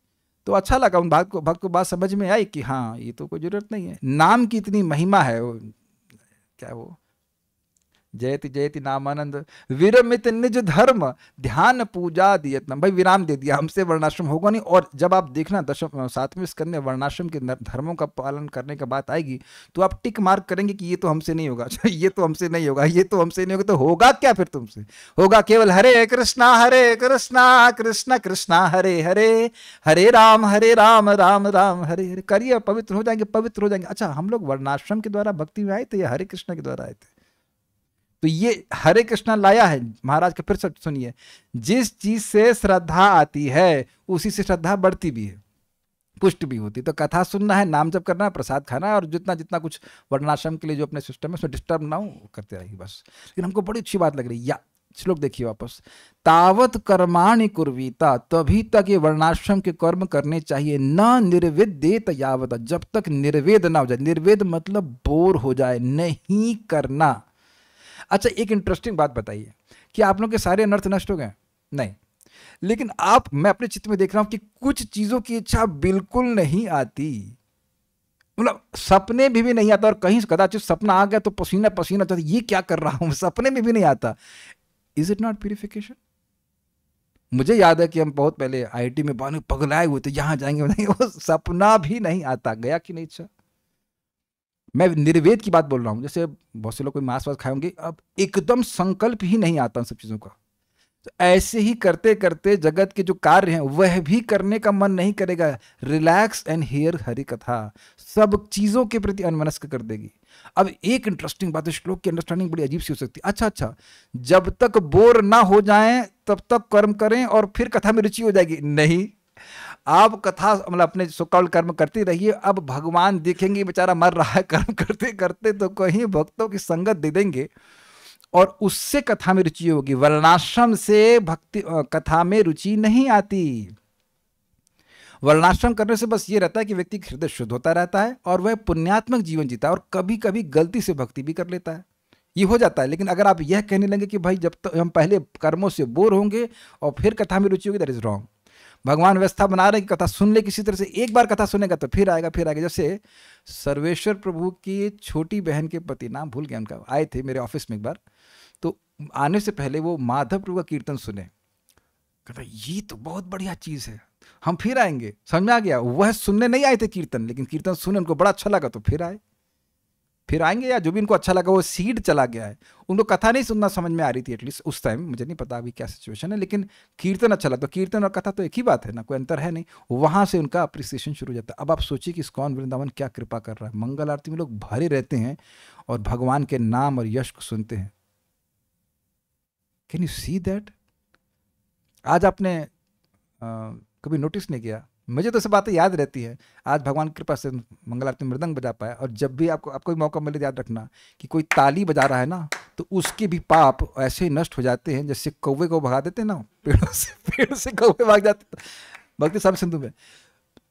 तो अच्छा लगा उन भक्त को बात समझ में आई कि हाँ ये तो कोई जरूरत नहीं है। नाम की इतनी महिमा है, वो क्या वो जयति जयति नामानंद विरमित निज धर्म ध्यान पूजा दियतनम। भाई विराम दे दिया, हमसे वर्णाश्रम होगा नहीं। और जब आप देखना 7वें स्कंद में वर्णाश्रम के धर्मों का पालन करने का बात आएगी तो आप टिक मार्क करेंगे कि ये तो हमसे नहीं होगा, ये तो हमसे नहीं होगा, ये तो हमसे नहीं होगा। तो होगा क्या फिर तुमसे? होगा केवल हरे कृष्णा कृष्ण कृष्णा हरे हरे, हरे राम राम राम हरे हरे। करिए, पवित्र हो जाएंगे, पवित्र हो जाएंगे। अच्छा, हम लोग वर्णाश्रम के द्वारा भक्ति में आए थे या हरे कृष्ण के द्वारा आए थे? तो ये हरे कृष्णा लाया है महाराज का। फिर सुनिए, जिस चीज से श्रद्धा आती है उसी से श्रद्धा बढ़ती भी है, पुष्ट भी होती। तो कथा सुनना है, नाम जप करना है, प्रसाद खाना है, और जितना जितना कुछ वर्णाश्रम के लिए जो अपने सिस्टम है उसमें डिस्टर्ब ना हो करते रहिए बस। लेकिन हमको बड़ी अच्छी बात लग रही है, या श्लोक देखिए वापस, तावत कर्माणि कुर्वीता, तभी तक ये वर्णाश्रम के कर्म करने चाहिए, न निर्विद्येत यावत, जब तक निर्वेद ना हो जाए। निर्वेद मतलब बोर हो जाए, नहीं करना। अच्छा, एक इंटरेस्टिंग बात बताइए कि आप लोग के सारे अनर्थ नष्ट हो गए? नहीं। लेकिन मैं अपने चित्त में देख रहा हूं कि कुछ चीजों की इच्छा बिल्कुल नहीं आती, मतलब सपने में भी नहीं आता, और कहीं कदाचित सपना आ गया तो पसीना पसीना आता, ये क्या कर रहा हूं, सपने में भी नहीं आता। Is it not purification? मुझे याद है कि हम बहुत पहले IIT में पगलाए हुए थे, यहां जाएंगे, वो सपना भी नहीं आता। गया कि नहीं? इच्छा, मैं निर्वेद की बात बोल रहा हूं। जैसे बहुत से लोग कोई मांस वास खाएंगे, अब एकदम संकल्प ही नहीं आता उन सब चीजों का। तो ऐसे ही करते करते जगत के जो कार्य हैं वह भी करने का मन नहीं करेगा। रिलैक्स एंड हियर हरि कथा सब चीजों के प्रति अनमनस्क कर देगी। अब एक इंटरेस्टिंग बात है, श्लोक की अंडरस्टैंडिंग बड़ी अजीब सी हो सकती है। अच्छा, जब तक बोर ना हो जाएं तब तक कर्म करें और फिर कथा में रुचि हो जाएगी? नहीं, आप कथा मतलब अपने सुकौल कर्म करते रहिए। अब भगवान देखेंगे बेचारा मर रहा है कर्म करते करते, तो कहीं भक्तों की संगत दे देंगे और उससे कथा में रुचि होगी। वर्णाश्रम से भक्ति कथा में रुचि नहीं आती। वर्णाश्रम करने से बस ये रहता है कि व्यक्ति हृदय शुद्ध होता रहता है और वह पुण्यात्मक जीवन जीता है, और कभी कभी गलती से भक्ति भी कर लेता है, ये हो जाता है। लेकिन अगर आप यह कहने लगे कि भाई जब तक हम पहले कर्मों से बोर होंगे और फिर कथा में रुचि होगी, दैट इज रॉन्ग। भगवान व्यवस्था बना रहे हैं कि कथा सुन ले किसी तरह से, एक बार कथा सुनेगा तो फिर आएगा फिर आएगा। जैसे सर्वेश्वर प्रभु की छोटी बहन के पति, नाम भूल गया उनका, आए थे मेरे ऑफिस में एक बार, तो आने से पहले वो माधव प्रभु का कीर्तन सुने, कहता ये तो बहुत बढ़िया चीज़ है। हम फिर आएंगे। समझ में आ गया? वह सुनने नहीं आए थे कीर्तन, लेकिन कीर्तन सुने उनको बड़ा अच्छा लगा तो फिर आए, फिर आएंगे। या जो भी उनको अच्छा लगा वो सीड चला गया है। उनको कथा नहीं सुनना समझ में आ रही थी एटलीस्ट उस टाइम, मुझे नहीं पता अभी क्या सिचुएशन है, लेकिन कीर्तन अच्छा लगता। कीर्तन और कथा तो एक ही बात है ना, कोई अंतर है नहीं। वहां से उनका अप्रिसिएशन शुरू हो जाता है। अब आप सोचिए कि इस्कॉन वृंदावन क्या कृपा कर रहा है। मंगल आरती में लोग भरे रहते हैं और भगवान के नाम और यश को सुनते हैं। Can you see that? आज आपने कभी नोटिस नहीं किया? मुझे तो सब बातें याद रहती है। आज भगवान की कृपा से मंगल आरती में मृदंग बजा पाया। और जब भी आपको भी मौका मिले याद रखना कि कोई ताली बजा रहा है ना, तो उसके भी पाप ऐसे नष्ट हो जाते हैं जैसे कौवे को भगा देते हैं ना, पेड़ से कौवे भाग जाते भक्ति साम सिंधु में।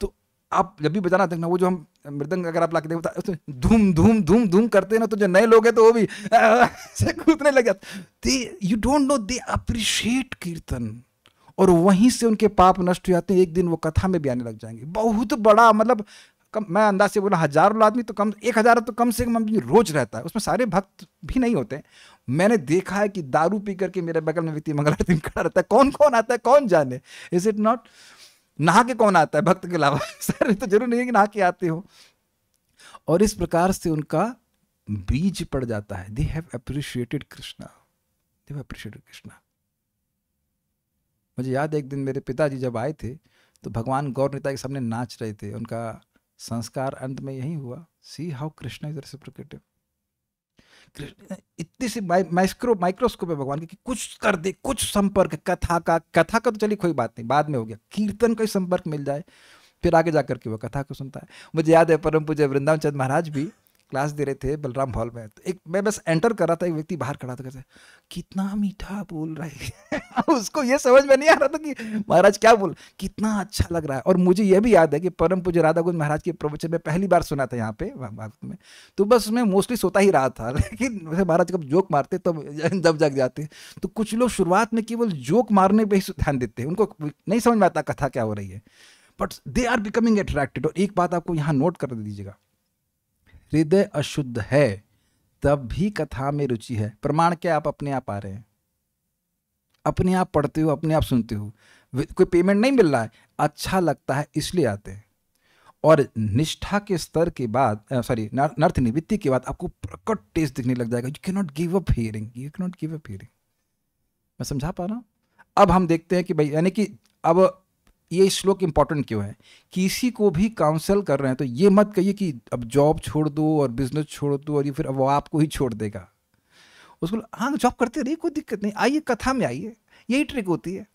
तो आप जब भी बजाना देखना, वो जो हम मृदंग अगर आप ला के देखो धूम धूम धूम धूम करते हैं ना, तो जो नए लोग हैं तो वो भी कूदने लग जाते। You don't know, they appreciate कीर्तन, और वहीं से उनके पाप नष्ट हो जाते हैं। एक दिन वो कथा में भी आने लग जाएंगे। बहुत बड़ा मतलब मैं अंदाज से बोला, हजारों आदमी तो कम, 1000 तो कम से कम रोज रहता है। उसमें सारे भक्त भी नहीं होते। मैंने देखा है कि दारू पी करके मेरे बगल में व्यक्ति मंगल आरती में खड़ा रहता है। कौन कौन आता है कौन जाने। Is it not? नहा के कौन आता है भक्त के अलावा? सारे तो जरूर नहीं है कि नहा के आते हो। और इस प्रकार से उनका बीज पड़ जाता है। They have appreciated Krishna, they have appreciated Krishna. मुझे याद है एक दिन मेरे पिताजी जब आए थे तो भगवान गौर निताई के सामने नाच रहे थे। उनका संस्कार अंत में यही हुआ। See how Krishna is reciprocative. इतनी सी माइक्रोस्कोप है भगवान की कि कुछ कर दे, कुछ संपर्क कथा का तो चलिए कोई बात नहीं, बाद में हो गया। कीर्तन का संपर्क मिल जाए, फिर आगे जाकर के वो कथा को सुनता है। मुझे याद है परम पूज्य वृंदावन चंद महाराज भी क्लास दे रहे थे बलराम हॉल में। तो एक मैं बस एंटर कर रहा था, एक व्यक्ति बाहर खड़ा था, कहते कितना मीठा बोल रहे हैं। उसको ये समझ में नहीं आ रहा था कि महाराज क्या बोल, कितना अच्छा लग रहा है। और मुझे ये भी याद है कि परम पूज्य राधा कुंज महाराज के प्रवचन में पहली बार सुना था यहाँ पे भागवत में, तो बस मैं मोस्टली सोता ही रहा था। लेकिन वैसे महाराज जब जोक मारते तब जब जग जाते। तो कुछ लोग शुरुआत में केवल जोक मारने पर ही ध्यान देते हैं, उनको नहीं समझ में आता कथा क्या हो रही है, but they are becoming attracted. और एक बात आपको यहाँ नोट कर दीजिएगा, हृदय अशुद्ध है तब भी कथा में रुचि है। प्रमाण क्या? आप अपने आप आ रहे हैं, अपने आप पढ़ते हो, अपने आप सुनते हो, कोई पेमेंट नहीं मिल रहा है, अच्छा लगता है इसलिए आते हैं। और निष्ठा के स्तर के बाद नर्थ निवृत्ति के बाद आपको प्रकट टेस्ट दिखने लग जाएगा। You can not give up hearing, you can not give up hearing. मैं समझा पा रहा हूं? अब हम देखते हैं कि भाई, यानी कि अब ये श्लोक इंपॉर्टेंट क्यों है। किसी को भी काउंसल कर रहे हैं तो ये मत कहिए कि अब जॉब छोड़ दो और बिजनेस छोड़ दो और ये फिर अब वो आपको ही छोड़ देगा। उसको हाँ जॉब करते रहिए, कोई दिक्कत नहीं, आइए कथा में आइए, यही ट्रिक होती है।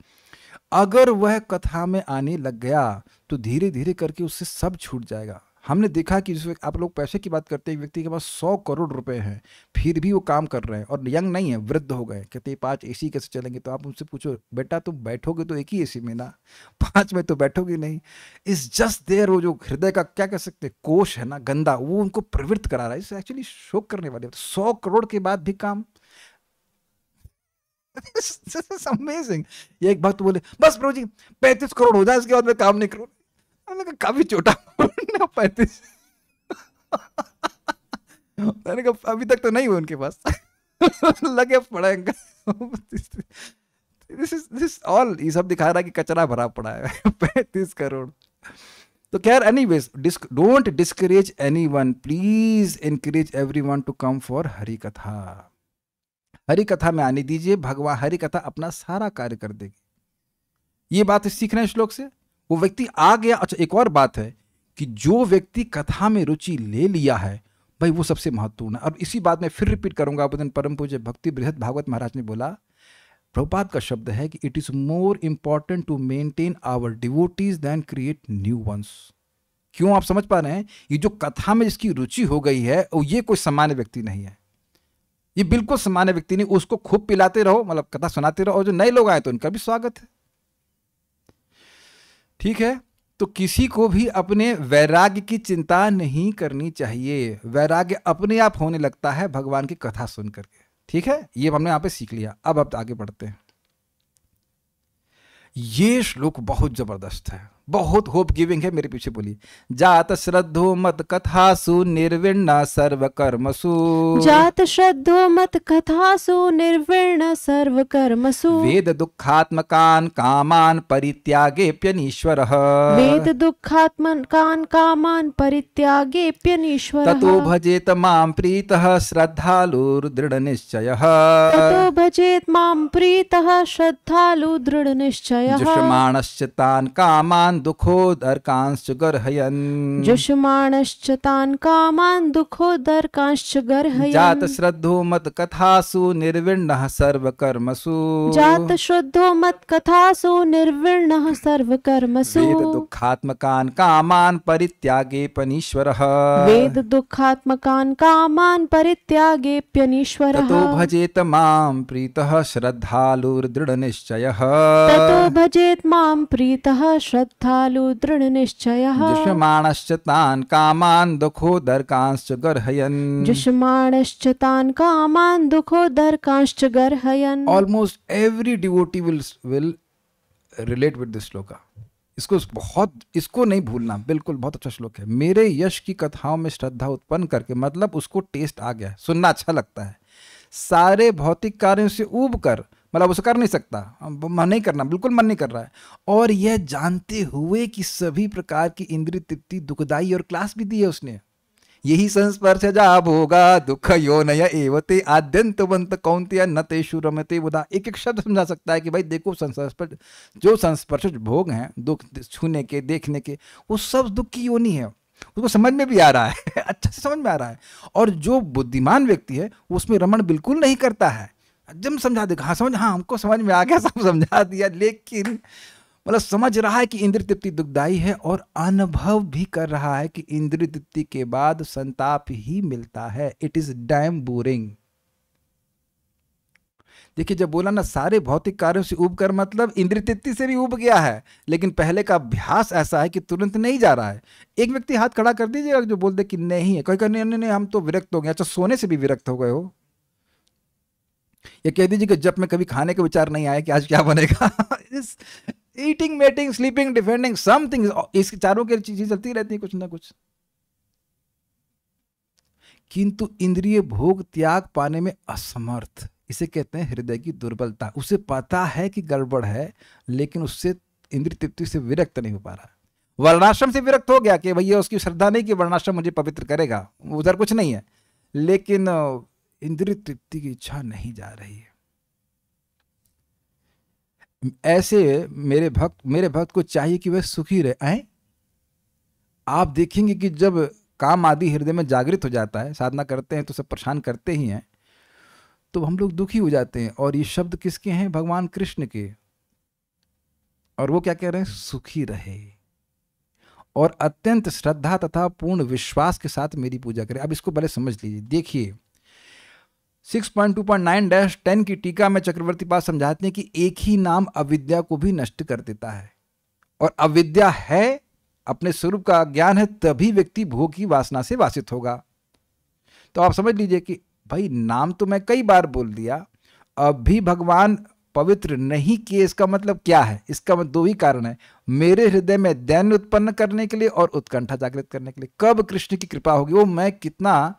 अगर वह कथा में आने लग गया तो धीरे धीरे करके उससे सब छूट जाएगा। हमने देखा कि आप लोग पैसे की बात करते हैं, व्यक्ति के पास 100 करोड़ रुपए हैं, फिर भी वो काम कर रहे हैं और यंग नहीं है, वृद्ध हो गए। कहते 5 एसी कैसे चलेंगे? तो आप उनसे पूछो, बेटा तुम बैठोगे तो एक ही एसी में ना, 5 में तो बैठोगे नहीं। Is just there. वो जो हृदय का क्या कह सकते हैं कोश है ना गंदा, वो उनको प्रवृत्त करा रहा है। इससे एक्चुअली शोक करने वाले 100 करोड़ के बाद भी काम। अमेजिंग। ये एक भक्त बोले बस प्रभु जी 35 करोड़ हो जाए इसके बाद मैं काम नहीं करूँ। मैंने कहा काफी छोटा 35। मैंने कहा अभी तक तो नहीं हुआ उनके पास। लगे पड़ा दिस ऑल ये सब दिखा रहा है कि कचरा भरा पड़ा है। 35 करोड़। तो खैर anyways, don't discourage anyone, please encourage everyone to come for Hari katha. Hari कथा में आने दीजिए, भगवान हरि कथा अपना सारा कार्य कर देगी। ये बात सीख रहे हैं श्लोक से। वो व्यक्ति आ गया। अच्छा एक और बात है कि जो व्यक्ति कथा में रुचि ले लिया है भाई, वो सबसे महत्वपूर्ण है। और इसी बात में फिर रिपीट करूंगा। दिन परम पूज्य भक्ति बृहद भागवत महाराज ने बोला, प्रभुपाद का शब्द है कि it is more important to maintain our devotees than create new ones. क्यों? आप समझ पा रहे हैं, ये जो कथा में जिसकी रुचि हो गई है ये कोई सामान्य व्यक्ति नहीं है, ये बिल्कुल सामान्य व्यक्ति नहीं। उसको खूब पिलाते रहो, मतलब कथा सुनाते रहो, और जो नए लोग आए तो उनका भी स्वागत है। ठीक है? तो किसी को भी अपने वैराग्य की चिंता नहीं करनी चाहिए। वैराग्य अपने आप होने लगता है भगवान की कथा सुन करके। ठीक है? ये हमने यहां पे सीख लिया। अब आगे बढ़ते हैं। ये श्लोक बहुत जबरदस्त है, बहुत होप गिविंग है, मेरे पीछे बोलिए। जात श्रद्धो मत कथासु निर्विण्ण सर्व कर्मसु। जात श्रद्धो मत कथासु निर्विण्ण सर्व कर्मसु। वेद दुखात्मकान कामान परित्यागेप्यनीश्वरः। वेद दुखात्मकान कामान परित्यागेप्यनीश्वरः। ततो भजेत मां प्रीतः श्रद्धालुर्दृढ़ निश्चयः। ततो भजेत मां प्रीतः श्रद्धालु दृढ़ निश्चयः। जुषमाणश्च तान् कामान् दुःखोदर्कांश्च गर्हयन्। जुषमाणश्च तान् कामान् दुःखोदर्कांश्च गर्हयन्। जात श्रद्धो मत कथासु निर्विण्णः सर्व कर्मसु। जात श्रद्धो मत कथासु निर्विण्णः सर्व कर्मसु। वेद दुःखात्मकान् कामान् परित्यागेप्यनीश्वरः। वेद दुःखात्मकान् कामान् परित्यागेप्यनीश्वरः। ततो भजेत मां प्रीतः श्रद्धालुर्दृढ़ निश्चयः। ततो भजेत मां प्रीतः श्रद्धालु दृढ़ निश्चयः। जुषमाणश्च तान् कामान् दुःखोदर्कांश्च गर्हयन्। जुषमाणश्च तान् कामान् दुःखोदर्कांश्च गर्हयन्। Almost every devotee will relate with this shloka. इसको नहीं भूलना, बिल्कुल बहुत अच्छा श्लोक है। मेरे यश की कथाओं में श्रद्धा उत्पन्न करके, मतलब उसको टेस्ट आ गया, सुनना अच्छा लगता है। सारे भौतिक कार्यों से ऊब कर, मतलब उसे कर नहीं सकता, मन नहीं करना, बिल्कुल मन नहीं कर रहा है, और यह जानते हुए कि सभी प्रकार की इंद्रिय तृप्ति दुखदाई, और क्लास भी दी है उसने। यही संस्पर्श जा भोगा दुख योनय एवते आद्यंतवंत कौन्तेय न तेषु रमते बुधा। एक एक शब्द समझा सकता है कि भाई देखो, जो संस्पर्श भोग हैं, दुख छूने के, देखने के, वो सब दुख की योनि है। उसको समझ में भी आ रहा है अच्छा से समझ में आ रहा है। और जो बुद्धिमान व्यक्ति है वो उसमें रमण बिल्कुल नहीं करता है। जब समझा देगा, हाँ समझ, हाँ हमको समझ में आ गया, सब समझा दिया, लेकिन मतलब समझ रहा है कि इंद्रिय तृप्ति दुखदाई है, और अनुभव भी कर रहा है कि इंद्रिय तृप्ति के बाद संताप ही मिलता है। It is damn boring. देखिए, जब बोला ना सारे भौतिक कार्यों से ऊब कर, मतलब इंद्रिय तृप्ति से भी ऊब गया है, लेकिन पहले का अभ्यास ऐसा है कि तुरंत नहीं जा रहा है। एक व्यक्ति हाथ खड़ा कर दीजिएगा जो बोल दे कि नहीं है, कोई कह नहीं, नहीं नहीं हम तो विरक्त हो गए। अच्छा, सोने से भी विरक्त हो गए हो? या कह दीजिए कि जब में कभी खाने का विचार नहीं आया कि आज क्या बनेगा eating, mating, sleeping, defending something, इस चारों की चीजें चलती रहती है कुछ ना कुछ। किंतु इंद्रिय भोग त्याग पाने में असमर्थ, इसे कहते हैं हृदय की दुर्बलता। उसे पता है कि गड़बड़ है, लेकिन उससे इंद्रिय तृप्ति से विरक्त नहीं हो पा रहा। वर्णाश्रम से विरक्त हो गया कि भैया उसकी श्रद्धा नहीं कि वर्णाश्रम मुझे पवित्र करेगा, उधर कुछ नहीं है, लेकिन इंद्रिय तृप्ति की इच्छा नहीं जा रही है। ऐसे मेरे भक्त को चाहिए कि वह सुखी रहे। आप देखेंगे कि जब काम आदि हृदय में जागृत हो जाता है, साधना करते हैं तो सब परेशान करते ही हैं, तो हम लोग दुखी हो जाते हैं। और ये शब्द किसके हैं? भगवान कृष्ण के। और वो क्या कह रहे हैं? सुखी रहे और अत्यंत श्रद्धा तथा पूर्ण विश्वास के साथ मेरी पूजा करें। अब इसको पहले समझ लीजिए। देखिए 6.2.9-10 की टीका में चक्रवर्ती पाद समझाते हैं कि एक ही नाम अविद्या को भी नष्ट कर देता है, और अविद्या है अपने स्वरूप का ज्ञान है, तभी व्यक्ति भोग की वासना से वासित होगा। तो आप समझ लीजिए कि भाई नाम तो मैं कई बार बोल दिया, अब भी भगवान पवित्र नहीं किए, इसका मतलब क्या है? इसका मतलब दो ही कारण है, मेरे हृदय में दैन्य उत्पन्न करने के लिए और उत्कंठा जागृत करने के लिए। कब कृष्ण की कृपा होगी? वो मैं कितना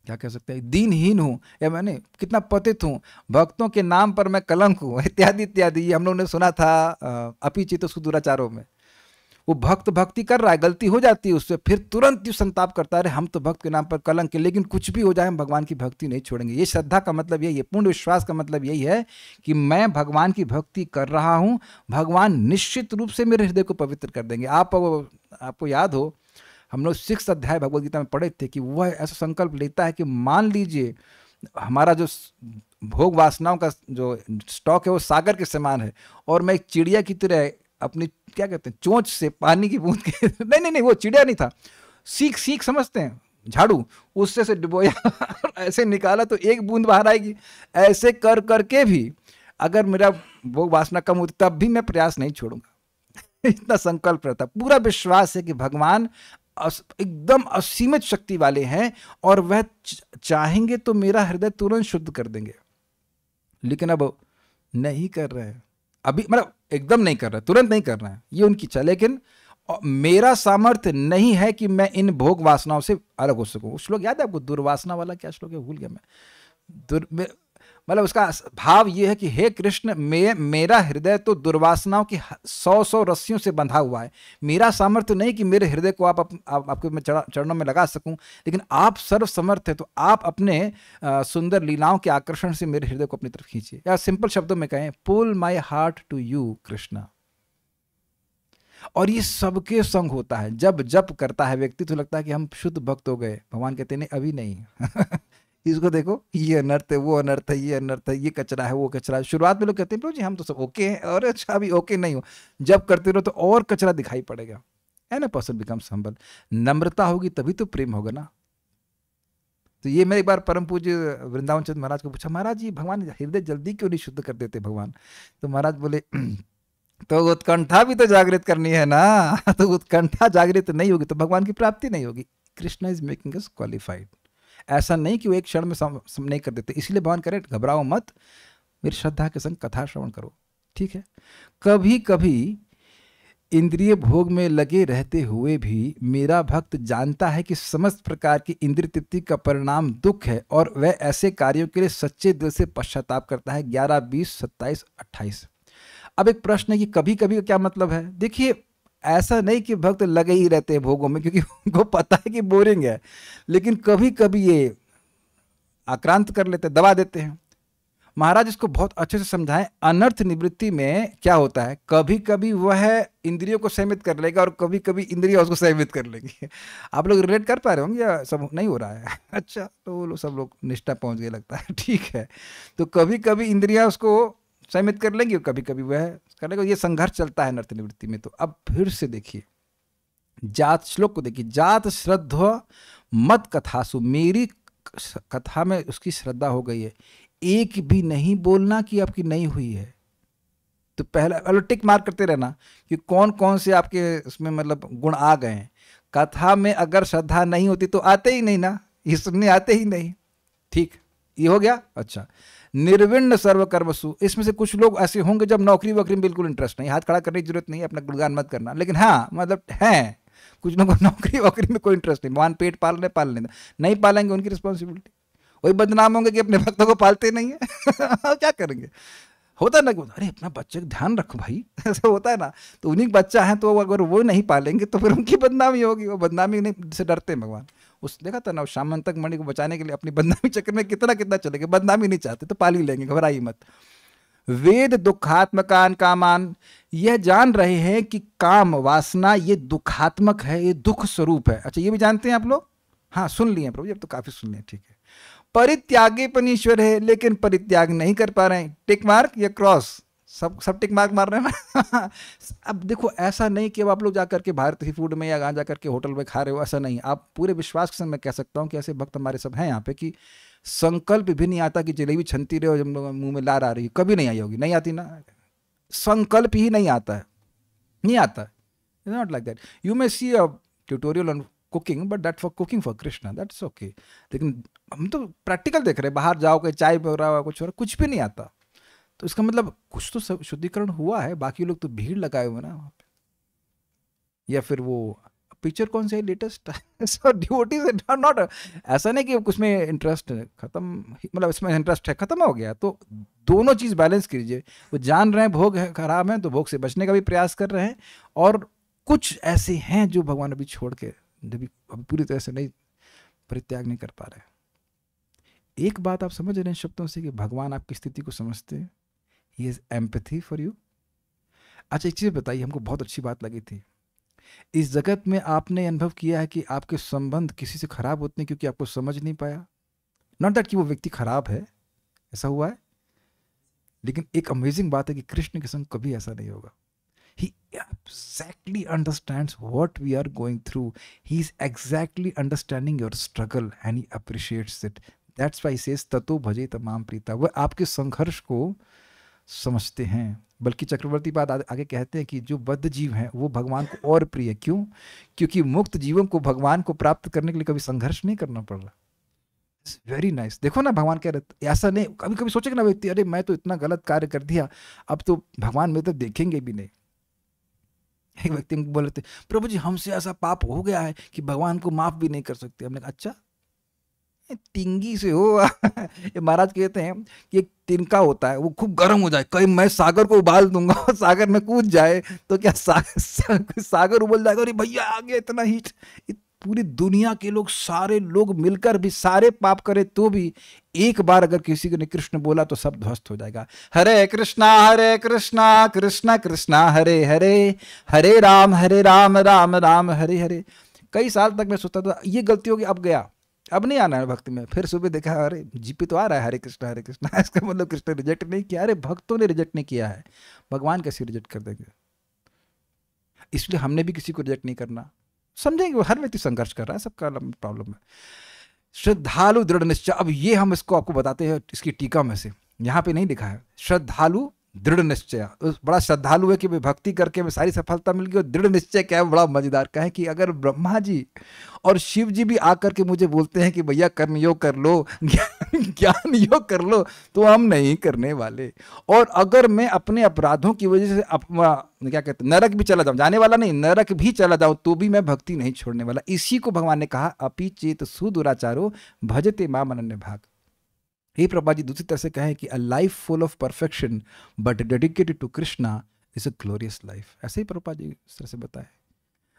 क्या कह सकते हैं, दीनहीन हूँ, या मैंने कितना पतित हूँ, भक्तों के नाम पर मैं कलंक हूँ, इत्यादि इत्यादि। ये हम लोगों ने सुना था अपीचित सुदुराचारों में। वो भक्त भक्ति कर रहा है, गलती हो जाती है उससे, फिर तुरंत ही संताप करता है, हम तो भक्त के नाम पर कलंक है, लेकिन कुछ भी हो जाए हम भगवान की भक्ति नहीं छोड़ेंगे। ये श्रद्धा का मतलब यही है, पूर्ण विश्वास का मतलब यही है कि मैं भगवान की भक्ति कर रहा हूँ, भगवान निश्चित रूप से मेरे हृदय को पवित्र कर देंगे। आपको याद हो, हम लोग 6 अध्याय भगवद गीता में पढ़े थे कि वह ऐसा संकल्प लेता है कि मान लीजिए हमारा जो भोग वासनाओं का जो स्टॉक है वो सागर के समान है, और मैं एक चिड़िया की तरह अपनी क्या कहते हैं चोंच से पानी की बूंद के नहीं वो चिड़िया नहीं था, सीख समझते हैं, झाड़ू, उससे से डुबोया ऐसे निकाला तो एक बूंद बाहर आएगी। ऐसे कर करके भी अगर मेरा भोग वासना कम होती तब भी मैं प्रयास नहीं छोड़ूंगा इतना संकल्प रहता। पूरा विश्वास है कि भगवान एकदम असीमित शक्ति वाले हैं और वह चाहेंगे तो मेरा हृदय तुरंत शुद्ध कर देंगे, लेकिन अब नहीं कर रहे हैं। अभी मतलब एकदम नहीं कर रहा है, तुरंत नहीं कर रहा है, ये उनकी इच्छा। लेकिन मेरा सामर्थ्य नहीं है कि मैं इन भोग वासनाओं से अलग हो सकूं। श्लोक याद है आपको, दुर्वासना वाला क्या श्लोक है, भूल गया मैं। मतलब उसका भाव ये है कि हे कृष्ण, मेरा हृदय तो दुर्वासनाओं की 100 रस्सियों से बंधा हुआ है। मेरा सामर्थ्य नहीं कि मेरे हृदय को आपके मैं चरणों में लगा सकूं, लेकिन आप सर्व समर्थ है, तो आप अपने सुंदर लीलाओं के आकर्षण से मेरे हृदय को अपनी तरफ खींचिए। या सिंपल शब्दों में कहें, pull my heart to you Krishna. और ये सबके संग होता है। जब जप करता है व्यक्ति तो लगता है कि हम शुद्ध भक्त हो गए। भगवान कहते नहीं, अभी नहीं। इसको देखो, ये अनर्थ है, वो अनर्थ है, ये अनर्थ है, ये कचरा है, वो कचरा है। शुरुआत में लोग कहते हैं प्रभु जी हम तो सब ओके हैं, और अच्छा अभी ओके नहीं हो। जब करते रहो तो और कचरा दिखाई पड़ेगा। And a person becomes humble. नम्रता होगी तभी तो प्रेम होगा ना। तो ये मैं एक बार परम पूज्य वृंदावन चंद्र महाराज को पूछा, महाराज जी भगवान हृदय जल्दी क्यों नहीं शुद्ध कर देते भगवान? तो महाराज बोले तो उत्कंठा भी तो जागृत करनी है ना। तो उत्कंठा जागृत नहीं होगी तो भगवान की प्राप्ति नहीं होगी। Krishna is making us qualified. ऐसा नहीं कि वो एक क्षण में नहीं कर देते, इसलिए भगवान करे घबराओ मत, मेरी श्रद्धा के संग कथा श्रवण करो, ठीक है। कभी कभी इंद्रिय भोग में लगे रहते हुए भी मेरा भक्त जानता है कि समस्त प्रकार की इंद्रिय तृप्ति का परिणाम दुख है, और वह ऐसे कार्यों के लिए सच्चे दिल से पश्चाताप करता है। 11, 20, 27, 28। अब एक प्रश्न है कि कभी कभी का क्या मतलब है? देखिए, ऐसा नहीं कि भक्त लगे ही रहते हैं भोगों में, क्योंकि उनको पता है कि बोरिंग है, लेकिन कभी कभी ये आक्रांत कर लेते हैं, दबा देते हैं। महाराज इसको बहुत अच्छे से समझाएं। अनर्थ निवृत्ति में क्या होता है, कभी कभी वह इंद्रियों को संयमित कर लेगा और कभी कभी इंद्रियां उसको संयमित कर लेंगी। आप लोग रिलेट कर पा रहे होंगे या सब नहीं हो रहा है? अच्छा, तो सब लोग निष्ठा पहुंच गए लगता है, ठीक है। तो कभी कभी इंद्रियां उसको संयमित कर लेंगी और कभी कभी वह कर लेगा। ये संघर्ष चलता है अनर्थ निवृत्ति में। तो अब फिर से देखिए जात श्लोक को देखिए, जात श्रद्धा मत कथासु, मेरी कथा में उसकी श्रद्धा हो गई है, एक भी नहीं बोलना कि आपकी नहीं हुई है। तो पहला टिक मार्क करते रहना कि कौन कौन से आपके उसमें मतलब गुण आ गए हैं। कथा में अगर श्रद्धा नहीं होती तो आते ही नहीं ना, ये सुनने आते ही नहीं, ठीक, ये हो गया। अच्छा, निर्विण्ण सर्वकर्मसु, इसमें से कुछ लोग ऐसे होंगे जब नौकरी वोकरी में बिल्कुल इंटरेस्ट नहीं, हाथ खड़ा करने की जरूरत नहीं है, अपना गुणगान मत करना, लेकिन हाँ मतलब है कुछ लोगों को नौकरी वोकरी में कोई इंटरेस्ट नहीं, भगवान पेट पाल लेना, नहीं पालेंगे उनकी रिस्पॉन्सिबिलिटी। वही बदनाम होंगे कि अपने भक्तों को पालते नहीं है। क्या करेंगे? होता है ना, अरे अपना बच्चे का ध्यान रखो भाई, ऐसा होता है ना। तो उन्हीं बच्चा है तो अगर वो नहीं पालेंगे तो फिर उनकी बदनामी होगी। वो बदनामी नहीं से डरते हैं भगवान। उस देखा था ना, श्यामंतक मणि को बचाने के लिए अपनी बदनामी चक्कर में कितना कितना चले गए। बदनामी नहीं चाहते तो पाल ही लेंगे, घबराइए मत। वेद दुखात्मकान कामान, यह जान रहे हैं कि काम वासना ये दुखात्मक है, ये दुख स्वरूप है। अच्छा, ये भी जानते हैं आप लोग? हाँ, सुन लिए प्रभु, अब तो काफी सुन लिए, ठीक है। परित्यागी पण ईश्वर है, लेकिन परित्याग नहीं कर पा रहे हैं। टिक मार्क या क्रॉस, सब टिक मार्क मार रहे हैं ना। अब देखो, ऐसा नहीं कि अब आप लोग जाकर के भारतीय फूड में या जाकर के होटल में खा रहे हो, ऐसा नहीं। आप पूरे विश्वास के साथ मैं कह सकता हूँ कि ऐसे भक्त हमारे सब हैं यहाँ पे कि संकल्प भी नहीं आता कि जलेबी छनती रहे हो, जब मुंह में लार आ रही, कभी नहीं आई होगी, नहीं आती ना। संकल्प ही नहीं आता है, नहीं आता है। Not like that. You may see a tutorial on cooking, but that for cooking for Krishna, that's okay. लेकिन हम तो प्रैक्टिकल देख रहे हैं, बाहर जाओ के चाय पी रहा हो, कुछ भी नहीं आता। तो इसका मतलब कुछ तो शुद्धिकरण हुआ है, बाकी लोग तो भीड़ लगाए हुए ना वहाँ पे। या फिर वो पिक्चर कौन सा है लेटेस्ट? डिवोटीज नॉट, ऐसा नहीं कि उसमें इंटरेस्ट खत्म, मतलब इसमें इंटरेस्ट है खत्म हो गया। तो दोनों चीज़ बैलेंस कीजिए। वो जान रहे हैं भोग है खराब है तो भोग से बचने का भी प्रयास कर रहे हैं, और कुछ ऐसे हैं जो भगवान अभी छोड़ के अभी पूरी तरह से नहीं परित्याग नहीं कर पा रहे। एक बात आप समझ रहे हैं शब्दों से कि भगवान आपकी स्थिति को समझते हैं। He is empathy for you. अच्छा, एक चीज़ बताइए, हमको बहुत अच्छी बात लगी थी। इस जगत में आपने अनुभव किया है कि आपके संबंध किसी से खराब होते हैं क्योंकि आपको समझ नहीं पाया? नॉट दैट कि वो व्यक्ति खराब है, ऐसा हुआ है, लेकिन एक अमेजिंग बात है कि कृष्ण के संग कभी ऐसा नहीं होगा। He exactly understands what we are going through. He is exactly understanding your struggle and he appreciates it. That's why he says ततो भजे तमाम प्रीता। वह आपके संघर्ष को समझते हैं। बल्कि चक्रवर्ती बात आगे कहते हैं कि जो बद्ध जीव हैं वो भगवान को और प्रिय। क्यों? क्योंकि मुक्त जीवों को भगवान को प्राप्त करने के लिए कभी संघर्ष नहीं करना पड़ रहा। Very nice. देखो ना, भगवान कह रहे ऐसा नहीं, कभी कभी सोचेगा ना व्यक्ति, अरे मैं तो इतना गलत कार्य कर दिया, अब तो भगवान मेरे तो देखेंगे भी नहीं। एक व्यक्ति बोल रहे थे, प्रभु जी हमसे ऐसा पाप हो गया है कि भगवान को माफ भी नहीं कर सकते। हमने कहा अच्छा, तिंगी से हो। ये महाराज कहते हैं कि एक तिनका होता है, वो खूब गर्म हो जाए, कहीं मैं सागर को उबाल दूंगा और सागर में कूद जाए तो क्या सागर उबल जाएगा, अरे भैया आ गया इतना हीट। पूरी दुनिया के लोग, सारे लोग मिलकर भी सारे पाप करे तो भी एक बार अगर किसी ने कृष्ण बोला तो सब ध्वस्त हो जाएगा। हरे कृष्णा कृष्णा कृष्णा हरे हरे, हरे राम राम राम हरे हरे। कई साल तक मैं सोचता था ये गलती होगी, अब गया, अब नहीं आना है भक्ति में। फिर सुबह देखा, अरे जीपी तो आ रहा है हरे कृष्णा। इसका मतलब कृष्ण रिजेक्ट नहीं किया, अरे भक्तों ने रिजेक्ट नहीं किया है, भगवान कैसे रिजेक्ट कर देंगे। इसलिए हमने भी किसी को रिजेक्ट नहीं करना। समझेंगे, हर व्यक्ति संघर्ष कर रहा है, सबका प्रॉब्लम है। श्रद्धालु दृढ़ निश्चय, अब ये हम इसको आपको बताते हैं इसकी टीका में से, यहाँ पे नहीं लिखा है। श्रद्धालु दृढ़ निश्चय, बड़ा श्रद्धालु है कि भक्ति करके में सारी सफलता मिल गई। और दृढ़ निश्चय क्या है, बड़ा मजेदार का है कि अगर ब्रह्मा जी और शिव जी भी आकर के मुझे बोलते हैं कि भैया कर्म योग कर लो, ज्ञान योग कर लो, तो हम नहीं करने वाले। और अगर मैं अपने अपराधों की वजह से क्या कहते हैं, नरक भी चला जाऊं, जाने वाला नहीं, नरक भी चला जाऊं, तो भी मैं भक्ति नहीं छोड़ने वाला। इसी को भगवान ने कहा, अपि चेत सुदुराचारो भजते माम अनन्य भाग। हे प्रभा जी दूसरी तरह से कहें कि a life full of perfection but dedicated to Krishna is a glorious life. ऐसे ही प्रभा जी इस तरह से बताए।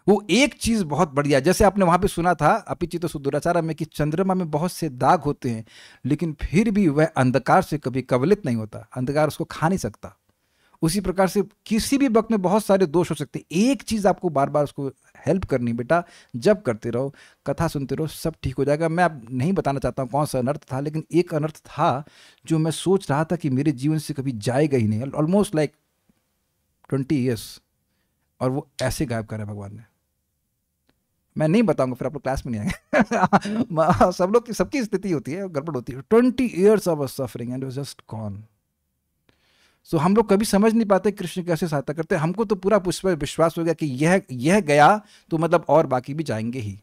वो एक चीज बहुत बढ़िया, जैसे आपने वहां पे सुना था अपिचित सुदुराचार में कि चंद्रमा में बहुत से दाग होते हैं, लेकिन फिर भी वह अंधकार से कभी कवलित नहीं होता, अंधकार उसको खा नहीं सकता। उसी प्रकार से किसी भी वक्त में बहुत सारे दोष हो सकते हैं, एक चीज आपको बार बार उसको हेल्प करनी, बेटा जब करते रहो, कथा सुनते रहो, सब ठीक हो जाएगा। मैं अब नहीं बताना चाहता हूँ कौन सा अनर्थ था, लेकिन एक अनर्थ था जो मैं सोच रहा था कि मेरे जीवन से कभी जाएगा ही नहीं, ऑलमोस्ट लाइक 20 ईयर्स, और वो ऐसे गायब करा भगवान ने। मैं नहीं बताऊंगा, फिर आप लोग क्लास में नहीं आएंगे। सब लोग की सबकी स्थिति होती है, गड़बड़ होती है। 20 years of suffering and was just gone. So हम लोग कभी समझ नहीं पाते कृष्ण कैसे सहायता करते। हमको तो पूरा विश्वास हो गया कि यह गया तो मतलब और बाकी भी जाएंगे ही।